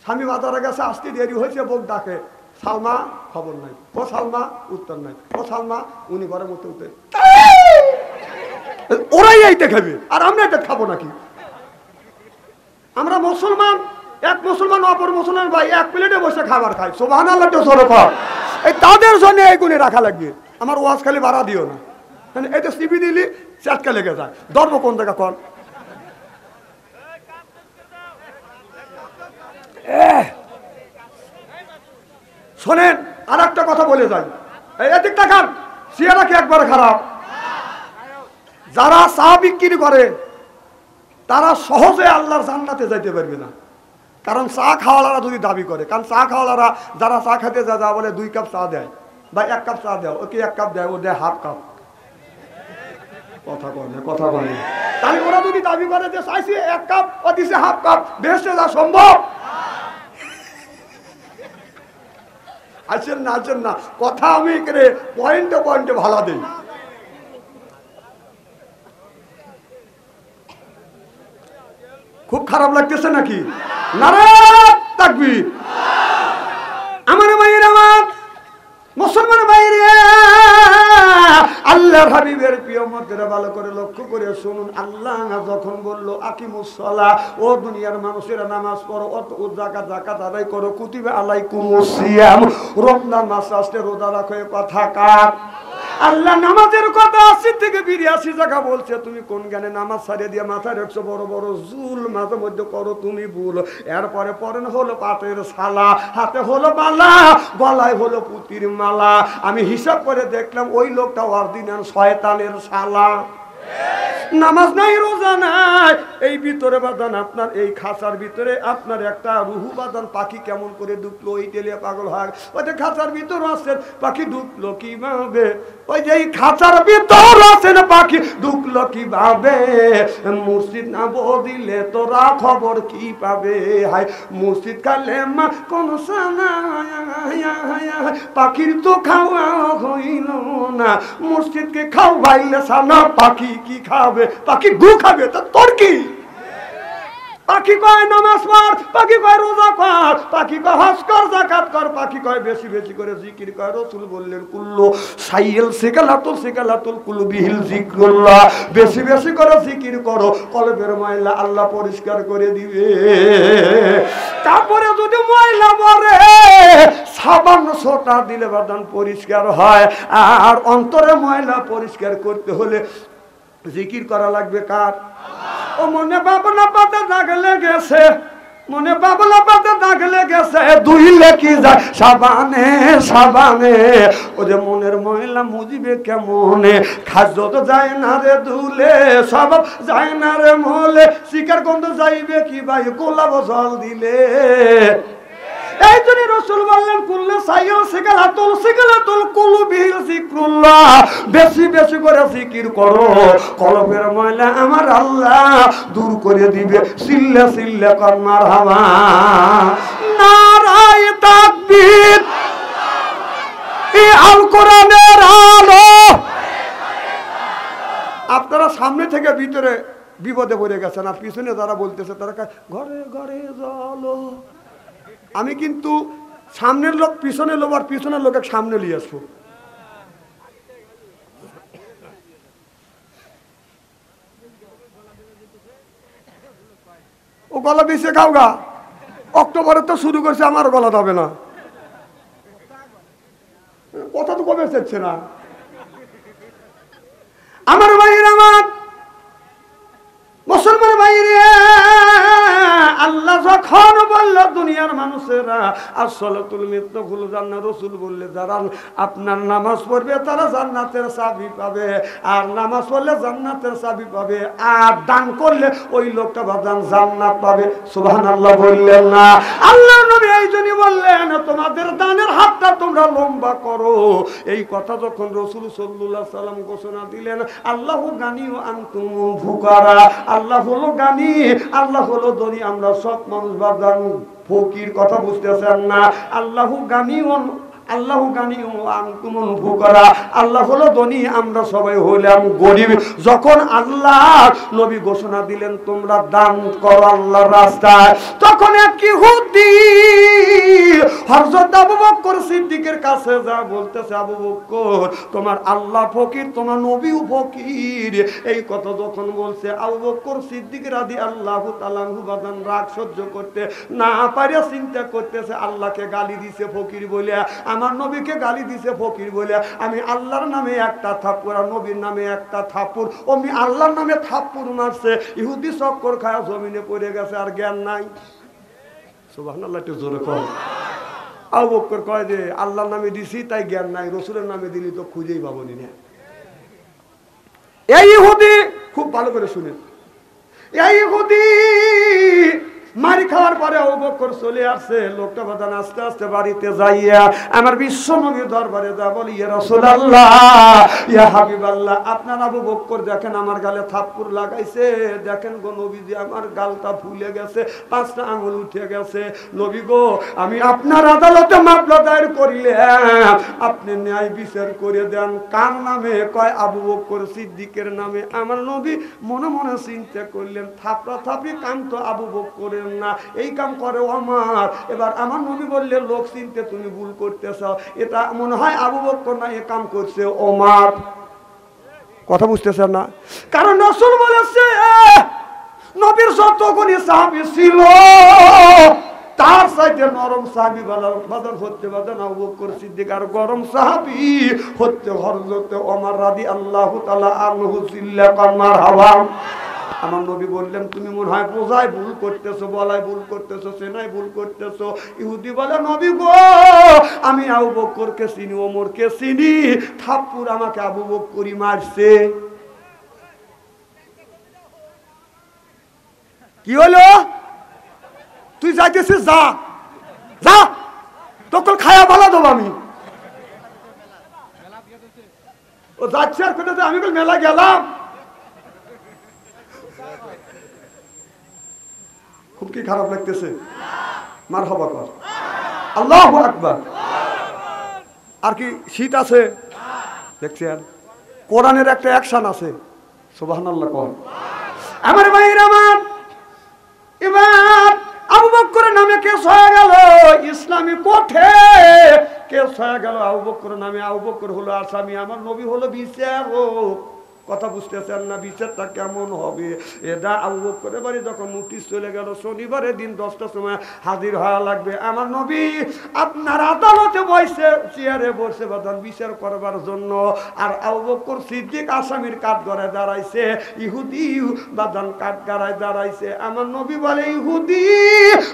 Speaker 1: স্বামী বাজারে গেছে, আসতে দেরি হয়েছে, বউ ডাকে, সালমা, খবর নাই। ও সালমা, উত্তর নাই। ও সালমা, উনি ঘরের মধ্যে উঠে। ওরাই এইটা খাবে, আর আমরা এটা খাবো নাকি? আমরা মুসলমান, এক মুসলমান অপর মুসলমান ভাই এক প্লেটে বসে খাবার খাই। সুবহানাল্লাহ, এই তাদের জন্য এই গুণে রাখা লাগবে। আমার ওয়াজ খালি ভাড়া দিও না, এই তো সিবি দিলি চাটকা লেগে যায়। ধর্ম কোন জায়গা কর। শোনেন, আর একটা কথা বলে যাই, এদিক তাকান, চেহারা কি একবারে খারাপ? যারা চা বিক্রি করে তারা সহজে আল্লাহর জান্নাতে যাইতে পারবে না। কারণ চা খাওয়ালারা যদি দাবি করে, কারণ চা খাওয়ালারা যারা চা খেতে যা বলে 2 কাপ চা দেয় বা 1 কাপ চা দেয়, ওকে 1 কাপ দেয়, ও দেয় ½ কাপ। কথা বলে, কথা বলে। তাহলে ওরা যদি দাবি করে যে চাইছি 1 কাপ, ও দিছে ½ কাপ, বেহেশতে যা সম্ভব? আসেন না, আসেন না, কথা আমি করে পয়েন্টে পয়েন্টে ভালো দিই। খুব খারাপ লাগতেছে নাকি? নারায়ে তাকবীর। আমার ভাইয়ের, আমার মুসলমান ভাইরে, আল্লাহর হাবিবের প্রিয় মতরে ভালো করে লক্ষ্য করে শুনুন। আল্লাহ যখন বললো আকিমুস সালাহ, ও দুনিয়ার মানুষেরা নামাজ পড়ো, ও যাকাত আদায় করো, কুতিবা আলাইকুমুস সিয়াম, রমজান মাস আসলে রোজা রাখো। কথা কার? আল্লাহ নামাজের কথা 80 থেকে 82 জায়গা বলছে। তুমি কোন জ্ঞানে নামাজ ছাড়িয়ে দিয়ে মাথায় রাখছো বড় বড় জুল, মাঝে মধ্যে করো তুমি ভুল। এরপরে পরেন হলো পাতের শালা, হাতে হলো মালা, গলায় হলো পুতির মালা। আমি হিসাব করে দেখলাম ওই লোকটা অরিজিনাল শয়তানের শালা। নামাজ নাই, রোজা নাই, এই ভিতরে বাদান আপনার এই খাঁচার ভিতরে আপনার একটা রুহু বাদান পাখি কেমন করে ঢুকলো ওই তেলিয়া পাগল হয় ওই যে খাঁচার ভিতর আছেন পাখি ঢুকলো কিভাবে ওই যে এই খাঁচার ভিতর আছেন পাখি ঢুকলো কিভাবে মসজিদ না বদিলে তোরা খবর কি পাবে হায় মসজিদ কালেমা কোন পাখির তো খাওয়া হইল না মসজিদকে খাওয়াইলে সানা পাখি কি খাবে পাখি গু খাবে তা তোর কি পাখি কয় নামাজ পড় পাখি কয় রোজা কর পাখি কয় হজ কর যাকাত কর পাখি কয় বেশি বেশি করে জিকির কর রাসূল বললেন কুল্লু সাইল সিকালাতুল কুলবিহিল জিকরুল্লাহ বেশি বেশি করে জিকির করো কলবের ময়লা আল্লাহ পরিষ্কার করে দিবে তারপরে যদি ময়লা মরে সাবান সোটা দিলে বাদান পরিষ্কার হয় আর অন্তরে ময়লা পরিষ্কার করতে হলে জিকির করা লাগবে কার ও মনে বাবলা পাতা দাগ লেগেছে মনে বাবলা পাতা দাগ লেগেছে ধুইলে কি যায় সাবানে সাবানে ও যে মনের ময়লা মুজিবে কেমনে খাদ্য তো যায় না রে ধুলে সব যায় না রে মলে শিকার গন্ধ যাইবে কি ভাই গোলাপ জল দিলে এই জন্য রাসূল বললেন কুল্লু সাইয়্যু সিকালাতুল কুলুবিল যিকরুল্লাহ বেশি বেশি করে জিকির করো কলবের ময়লা আমার আল্লাহ দূর করে দিবে সিল্লা সিল্লা কর মারহাবা নারায়ে তাকবীর এই আল কোরআনের আলো আপনারা সামনে থেকে ভিতরে বিপদে পড়ে গেছেন আর পিছনে যারা বলতেছে তারা ঘরে ঘরে জ্বলো আমি কিন্তু সামনের লোক পিছনের লোক আর পিছনের লোকের সামনে নিয়ে আসবো ও গলা বেঁচে খাও গা অক্টোবরে তো শুরু করছে আমার গলা যাবে না কথা তো কবে চাচ্ছে না আমার ভাইয়ের আমার মুসলমান ভাইরে আল্লাহ যখন বলল দুনিয়ার মানুষেরা আসসালাতুল মিফতাহুল জান্নাত রাসূল বললে যারা আপনার নামাজ পড়বে তারা জান্নাতের চাবি পাবে আর নামাজ পড়লে জান্নাতের চাবি পাবে আর দান করলে ওই লোকটা বাজান জান্নাত পাবে সুবহানাল্লাহ বললেন না আল্লাহর নবী এইজন্যই বললেন তোমাদের দানের হাতটা তোমরা লম্বা করো এই কথা যখন রাসূল সাল্লাল্লাহু আলাইহি সাল্লাম ঘোষণা দিলেন আল্লাহু গানি ওয়া আনতুম ফুকারা আল্লাহ হলো গানি আল্লাহ হলো ধনী আমরা সব মানুষ বাজান ফকির কথা বুঝতেছেন না আল্লাহু গানি আল্লাহু গানি ওয়া আনতুম ফুকারা আল্লাহ হলো ধনী আমরা সবাই হইলাম গরিব যখন আল্লাহ নবী ঘোষণা দিলেন তোমরা দান করো আল্লাহর রাস্তায় তখন এক ইহুদি হযরত আবু বকর সিদ্দিকের কাছে যা বলতেছে আবু বকর তোমার আল্লাহ ফকির তোমার নবীও ফকির এই কথা যখন বলছে আবু বকর সিদ্দিক রাদিয়াল্লাহু তাআলা আনহু বাদান রাগ সহ্য করতে না পারে চিন্তা করতেছে আল্লাহকে গালি দিছে ফকির বলে আমার নবীকে গালি দিছে ফকির বলে আমি আল্লাহর নামে একটা থাপ্পড় আর নবীর নামে একটা থাপ্পড় আমি আল্লাহর নামে থাপ্পড় মারছে ইহুদি চক্কর খায়া জমিনে পড়ে গেছে আর জ্ঞান নাই সুবহানাল্লাহ একটু জোরে কর আবু বকর কয় যে আল্লাহর নামে দিছি তাই জ্ঞান নাই রাসূলের নামে দিলি তো খুঁজেই পাবনি না এই ইহুদি খুব ভালো করে শুনেন এই ইহুদি মারি খাওয়ার পরে আবু বকর চলে আসছে লোকটা বাদান আস্তে আস্তে বাড়িতে যাইয়া আমার বিশ্ব নবীর দরবারে যা বলি ইয়া রাসূলুল্লাহ ইয়া হাবিবাল্লাহ আপনার আবু বকর দেখেন আমার গালে থাপ্পড় লাগাইছে দেখেন গো নবীজি আমার গালটা ফুলে গেছে 5টা আঙ্গুল উঠে গেছে নবী গো আমি আপনার আদালতে মামলা দায়ের করিলে আপনি ন্যায় বিচার করে দেন কার নামে কয় আবু বকর সিদ্দিকের নামে আমার নবী মনে মনে চিন্তা করলেন থাপড়া থাপড়ি কাম তো আবু বকর না এই কাম করে আমার এবার আমার নবী বললে লোক চিনতে তুমি ভুল করতেছ এটা মনে হয় আবু বকর না এই কাম করছে ওমর কথা বুঝতেছেন না কারণ রাসূল বলেছে নবীর যতগুলি সাহাবী ছিল তার সাথে নরম সাহাবী বাজার হচ্ছে বাজার আবু বকর সিদ্দিক আর গরম সাহাবী হচ্ছে হযরত ওমর রাদিয়াল্লাহু তাআলা আনহু সিল্লাকান মারহাবা আমার নবী বললেন তুমি মনে হয় বোঝায় ভুল করতেছো বলায় ভুল করতেছো সেনায় ভুল করতেছো ইহুদি বলে নবী গো আমি আবু বকরকে চিনি ওমরকে চিনি থাপ্পড় আমাকে আবু বকরই মারছে কি হলো? তুই যাইতেছিস, যা যা, তখন খায়া ভালো দেবো আমি। ও যাচ্ছে আর কোথায়? আমি মেলা গেলাম, খুব কি খারাপ লাগতেছে? মারহাবা কর, আল্লাহু আকবার। আর কি শীত আছে দেখছেন? কোরআনের একটা অ্যাকশন আছে, সুবহানাল্লাহ কর। আমার ভাইরা আমার, এবার আবু বকরের নামে কেস হয়ে গেল ইসলামী কোর্টে, কেস হয়ে গেল আবু বকরের নামে। আবু বকর হলো আসামি, আমার নবী হলো বিচারক। কথা বুঝতেছেন না? বিচারটা কেমন হবে? এটা আবু বকরের বাড়ি যখন নোটিশ চলে গেল, শনিবারের দিন 10টার সময় হাজির হওয়া লাগবে। আমার নবী আপনার আদালতে বসে, চেয়ারে বসে বাদান বিচার করবার জন্য। আর আবু বকর সিদ্দিক আসামির কাঠ গড়ায় দাঁড়াইছে, ইহুদি বাদান কাঠ গড়ায় দাঁড়াইছে। আমার নবী বলে, ইহুদি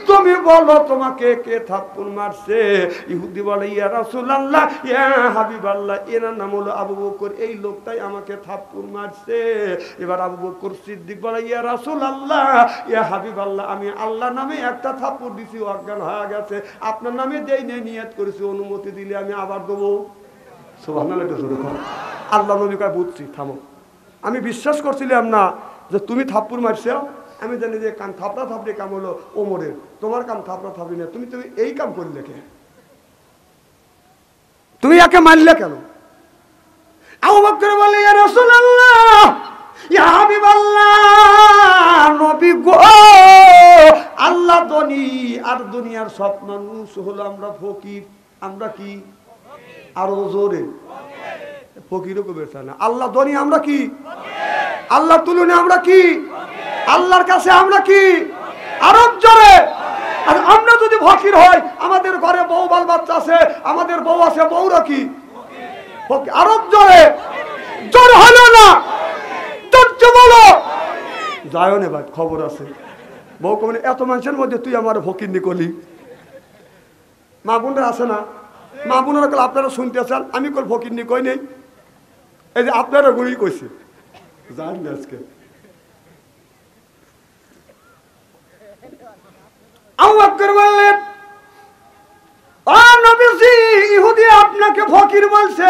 Speaker 1: তুমি বলো তোমাকে কে থাপ্পড় মারছে? ইহুদি বলে, ইয়া রাসূলুল্লাহ, ইয়া হাবিবাল্লাহ, এর নাম হলো আবু বকর, এই লোকটাই আমাকে থাপ্পড় মারছে। এবার আবু বকর সিদ্দিক বলে, ইয়া রাসূলুল্লাহ, ইয়া হাবিবাল্লাহ, আমি আল্লাহর নামে একটা থাপ্পড় দিছি, অজ্ঞান হয়ে গেছে। আপনার নামে দেই নেই, নিয়ত করেছি, অনুমতি দিলে আমি আবার দেবো। সুবহানাল্লাহ। আল্লাহ নবী কয়, বুঝছি, থামো। আমি বিশ্বাস করছিলাম না যে তুমি থাপ্পড় মারছো। আমি জানি যে কাম থাপড়া থাপড়ি কাম হলো ওমরের, তোমার কাম থাপড়া থাপড়ি না। তুমি তুমি এই কাম করলে কে? তুমি একে মারলে কেন? আবু বকর বলে, ইয়া রাসূলুল্লাহ, ইয়া হাবিবাল্লাহ, নবী গো, আল্লাহ ধনী আর দুনিয়ার সব মানুষ হলো আমরা ফকির। আমরা কি? আরো জোরে, ফকিরও কবে না। আল্লাহ ধনী, আমরা কি? আল্লাহ তুলনে আমরা কি? আল্লাহর কাছে আমরা কি? আরো জোরে। আর আমরা যদি ফকির হয়, আমাদের ঘরে বউ বাল বাচ্চা আছে, আমাদের বউ আছে, বউরা কি? আরো জোরে, জোর হলো না, বলো যায় না ভাই, খবর আছে। বউ কমে, এত মানুষের মধ্যে তুই আমার ফকির নিকলি। মা বোনরা আছে না, মা বোনেরা কল আপনারা শুনতে চান, আমি কল ফকির নি কই নেই। এই যে আপনারা গুলি কইছে, জান না আজকে আবু বকর বললেন, ও নবীজি, ইহুদি আপনাকে ফকির বলছে,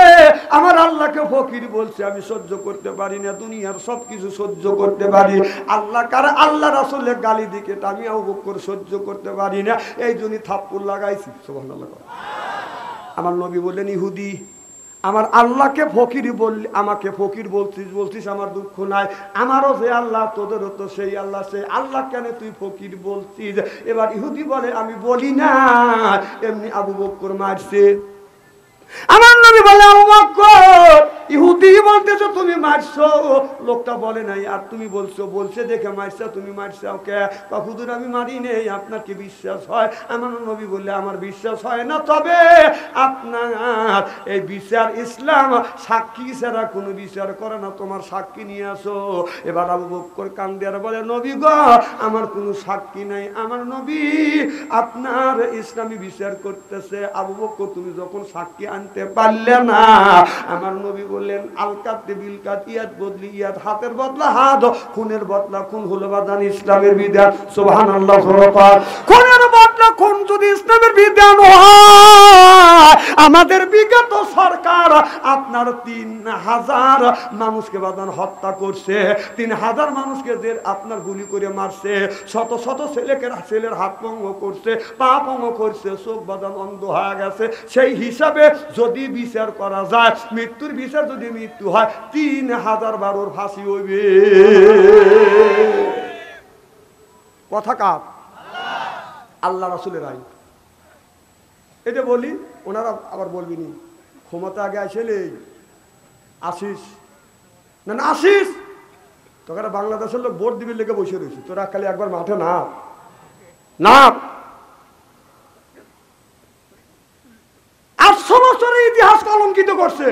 Speaker 1: আমার আল্লাহকে ফকির বলছে। আমি সহ্য করতে পারি না, দুনিয়ার সবকিছু সহ্য করতে পারি, আল্লাহ কার আল্লাহ রাসূলের গালি দিকে আমি আবু বকর সহ্য করতে পারি না, এই জন্য থাপ্পড় লাগাইছি। সুবহানাল্লাহ। আমার নবী বললেন, ইহুদি আমার আল্লাহকে ফকির বললি, আমাকে ফকির বলছিস, আমার দুঃখ নাই, আমারও যে আল্লাহ, তোদেরও তো সেই আল্লাহ, সেই আল্লাহ কেন তুই ফকির বলছিস? এবার ইহুদি বলে, আমি বলি না, এমনি আবু বকর মারছে। আমার নবী বলে, আবু বকর, ইহুদি বলতেছো তুমি মারছো, লোকটা বলে নাই, আর তুমি বলছো, বলছে দেখে মারছো, তুমি মারছো ওকে। হুজুর আমি মারি নেই, আপনার কি বিশ্বাস হয়? আমার নবী বললে, আমার বিশ্বাস হয় না, তবে আপনার এই বিচার ইসলাম সাক্ষী ছাড়া কোনো বিচার করে না, তোমার সাক্ষী নিয়ে আসো। এবার আবু বকর কান্দে আর বলে, নবী গো, আমার কোনো সাক্ষী নাই, আমার নবী আপনার ইসলামী বিচার করতেছে। আবু বকর তুমি যখন সাক্ষী আনতে পারলে না, আমার নবী বললেন, আলকাত বিল কাত, ইয়াদ বদলি ইয়াদ, হাতের বদলা হাত, খুনের বদলা খুন হলো বাদান ইসলামের বিধান। সুবহানাল্লাহ। খুনের বদলা খুন যদি ইসলামের বিধান হয়, আমাদের বিগত সরকার আপনার 3000 মানুষকে বাদান হত্যা করছে, 3000 মানুষকে যে আপনার গুলি করে মারছে, শত শত ছেলের হাত ভঙ্গ করছে, পা ভঙ্গ করছে, চোখ বাদান অন্ধ হয়ে গেছে। সেই হিসাবে যদি বিচার করা যায়, মৃত্যুর বিচার যদি মৃত্যু হয়, 3012 ফাঁসি হইবে। কথা কার? আল্লাহ রাসূলের আইন। এটা বলি, ওনারা আবার বলবিনি ক্ষমতা আগে আসলে আসিস না, না আসিস, তোরা বাংলাদেশের লোক ভোট দিবি লেগে বসে রয়েছে, তোরা খালি একবার মাঠে না না। 800 বছরের ইতিহাস কলঙ্কিত করছে।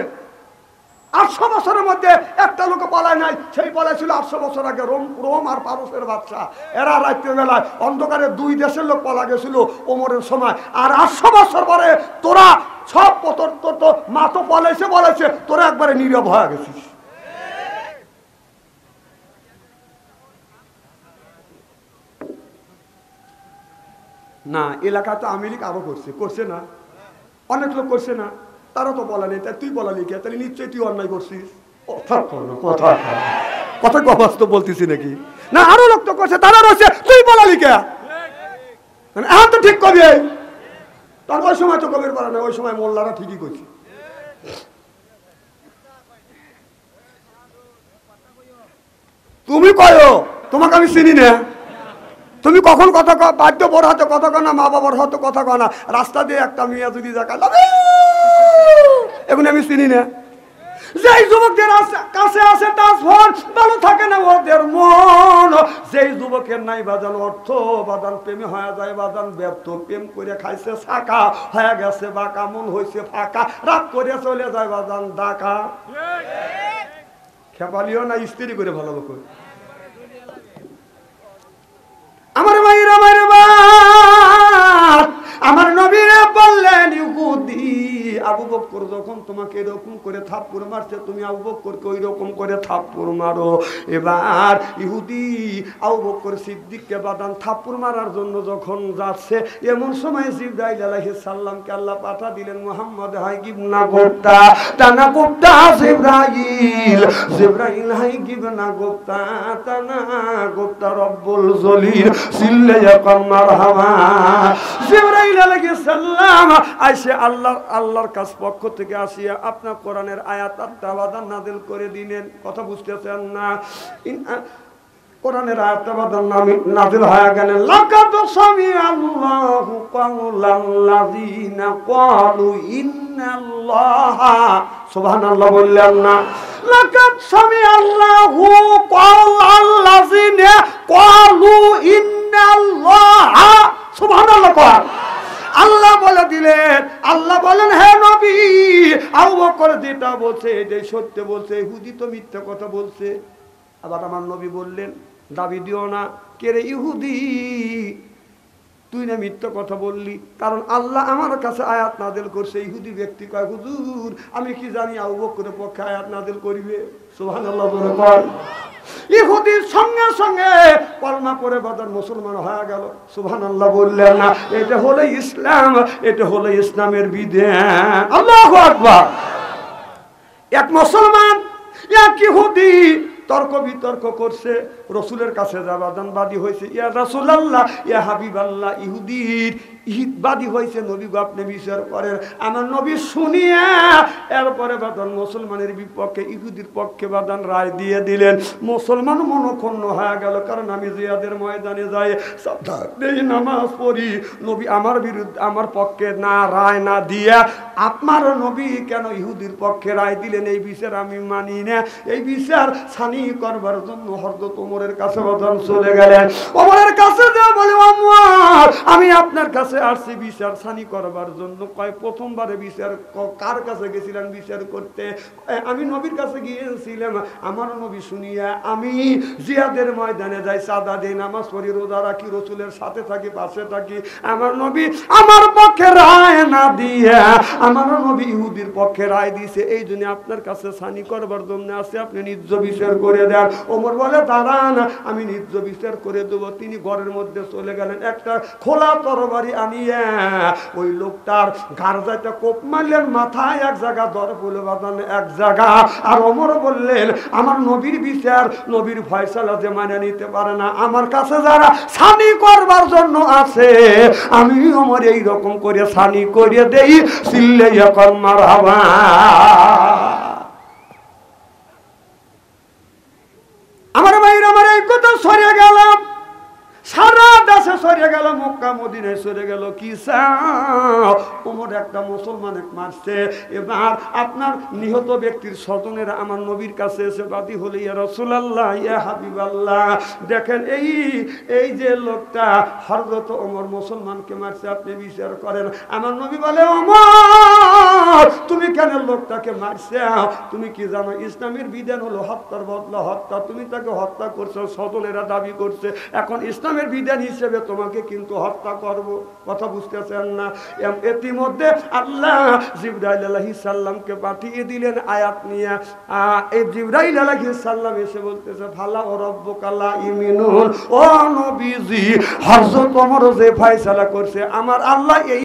Speaker 1: 800 বছরের মধ্যে একটা লোক পালায় নাই, সেই পালায় ছিল 800 বছর আগে রোম আর পারস্যের বাদশা। এরা রাত্রের বেলায় অন্ধকারে 2 দেশের লোক পালা গেছিল ওমরের সময়। আর 800 বছর পরে তোরা সব মা তো বলেছে, তোরা একবারে নীরব হয়ে গেছিস। না, এলাকায় তো আওয়ামী লীগ আরো করছে না, অনেক লোক করছে না, তারা তো বলা নেই, তাই তুই বলালি কে? তাহলে নিশ্চয়ই তুই অন্যায় করছিস। কথা কবাস তো বলতেছি নাকি? না, আরো লোক তো করছে, তারা রয়েছে, তুই বলালি কে? এখন তো ঠিক কবি, তার ওই সময় তো কবির পারা না, ওই সময় মোল্লারা ঠিকই করছে। তুমি কয়ো, তোমাকে আমি চিনি না। তুমি কখন কথা বাধ্য বড় হাতে কথা কয় না, মা বাবার হাতে কথা কয় না, রাস্তা দিয়ে একটা মেয়ে যদি দেখা এখন আমি চিনি না। যেই যুবকদের কাছে আছে তার ফোন, ভালো থাকে না ওদের মন। যেই যুবকের নাই বাজান অর্থ, বাজান প্রেমে হয়ে যায় বাজান ব্যর্থ, প্রেম করে খাইছে শাখা, হয়ে গেছে বাঁকা, মন হয়েছে ফাঁকা, রাত করে চলে যায় বাজান ডাকা। খেপালিও না, স্ত্রী করে ভালো লোক। আমার মায়ের আমার বাপ, আমার নবীরা বললেন ইহুদি আবু বকর যখন তোমাকে এরকম করে থাপ্পড় মারছে, তুমি আবু বকরকে ওই রকম করে থাপ্পড় মারো। এবার ইহুদি আবু বকর সিদ্দিককে বাদান থাপ্পড় মারার জন্য যখন যাচ্ছে, এমন সময় জিবরাইল আলাইহিস সালামকে আল্লাহ পাঠা দিলেন, মুহাম্মদ হাই গিবনা গোপ্তা তানা গোপ্তা জিবরাইল, জিবরাইল হাই গিবনা গোপ্তা তানা গোপ্তা রব্বুল জলিল সিল্লায়া কামার হাওয়া। জিবরাইল আলাইহিস সালাম আইসে আল্লাহর কাছ পক্ষ থেকে আসিয়া আপনার কোরআনের আয়াত আত্মাবাদান নাযিল করে দিলেন। কথা বুঝতেছেন না? কোরআনের আয়াত আত্মাবাদান নাযিল হয়ে গেল, লাকাদ সামিআল্লাহু কাওলাল্লাযিনা ক্বালু ইন্নাল্লাহা, সুবহানাল্লাহ বললেন না? লাকাদ সামিআল্লাহু কাওলাল্লাযিনা ক্বালু ইন্নাল্লাহা, সুবহানাল্লাহ কর। আল্লাহ বলে দিলেন, আল্লাহ বলেন হে নবী, আবু বকর যেটা বলছে এটাই সত্য বলছে, ইহুদি তো মিথ্যা কথা বলছে। আবার আমার নবী বললেন, দাবি দিও না, কে রে ইহুদি তুই না মিথ্যা কথা বললি, কারণ আল্লাহ আমার কাছে আয়াত নাযিল করছে। ইহুদি ব্যক্তি কয়, হুজুর আমি কি জানি আবু বকরের পক্ষে আয়াত নাযিল করিবে। সুবহানাল্লাহ বলে কর। ইহুদির সঙ্গে সঙ্গে কলমা করে বাদান মুসলমান হয়ে গেল। সুবহানাল্লাহ বললেন না? এটা হলো ইসলাম, এটা হলো ইসলামের বিধান। আল্লাহু আকবার। এক মুসলমান এক ইহুদি তর্ক বিতর্ক করছে, রসুলের কাছে যাবাদান বাদী হয়েছে, ইয়া রাসূলুল্লাহ ইয়া হাবিবাল্লাহ, ইহুদির বাদী হয়েছে, নবী গো আপনি বিচার করেন। আমার নবী শুনিয়া এরপরে বাদান মুসলমানের বিপক্ষে ইহুদির পক্ষে বাদান রায় দিয়ে দিলেন। মুসলমান মনক্ষুণ্ণ হয়ে গেল, কারণ আমি জিহাদের ময়দানে যাই এই নামাজ পড়ি, নবী আমার বিরুদ্ধে আমার পক্ষে না রায় না দিয়া আপনার নবী কেন ইহুদির পক্ষে রায় দিলেন? এই বিচার আমি মানি না। এই বিচার ছানি করবার জন্য হযরত ওমরের কাছে বাদান চলে গেলেন। ওমরের কাছে যা বলে, ওমর আমি আপনার কাছে আসছি বিচার ছানি করবার জন্য। কয় প্রথমবারে বিচার কার কাছে গেছিলেন বিচার করতে? আমি নবীর কাছে গিয়েছিলাম, আমার নবী শুনিয়া আমি জিহাদের ময়দানে যাই, সাদা দিই, নামাজ পড়ি, রোজা রাখি, রসুলের সাথে থাকি, পাশে থাকি। আমার নবী আমার পক্ষে রায় না দিয়া আমার নবী ইহুদির পক্ষে রায় দিয়েছে, এই জন্য আপনার কাছে ছানি করবার জন্য আসছে, আপনি নিজ বিচার করে দেন। ওমর বলে দাঁড়ান, আমি নিজ বিচার করে দেবো। তিনি ঘরের মধ্যে চলে গেলেন, একটা খোলা তরবারি আনিয়ে ওই লোকটার ঘাড় যাইতে কোপ মারলেন, মাথায় এক জায়গা দর ফুলে বাঁধান এক জায়গা। আর ওমর বললেন, আমার নবীর বিচার নবীর ফয়সালা যে মানে নিতে পারে না, আমার কাছে যারা ছানি করবার জন্য আছে আমি ওমর এই রকম করে ছানি করে দেই, সিল্লে এখন মারহাবা। আমার ভাইরা আমার এই কথা সরে গেলাম, সারা দেশে সরে গেল, মক্কা মদিনায় সরে গেল। কি ওমর একটা মুসলমান মারছে। এবার আপনার নিহত ব্যক্তির স্বজনেরা আমার নবীর কাছে এসে বাদী হলে, ইয়া রাসূলুল্লাহ ইয়া হাবিবাল্লাহ, দেখেন এই যে লোকটা হযরত ওমর মুসলমানকে মারছে, আপনি বিচার করেন। আমার নবী বলে, ওমর তুমি কেন লোকটাকে মারছে? তুমি কি জানো ইসলামের বিধান হলো হত্যার বদলা হত্যা, তুমি তাকে হত্যা করছো, সদলেরা দাবি করছে, এখন ইসলামের বিধান হিসেবে তোমাকে কিন্তু হত্যা করব। কথা বুঝতেছেন না? ইতিমধ্যে আল্লাহ জিবরাইল আলাইহিস সালামকে পাঠিয়ে দিলেন আয়াত নিয়ে। এই জিবরাইল আলাইহিস সালাম এসে বলতেছে ফালা ও রব্বুকা লা ইমিনুন, ও নবীজি হযরত ওমর যে ফয়সালা করছে আমার আল্লাহ এই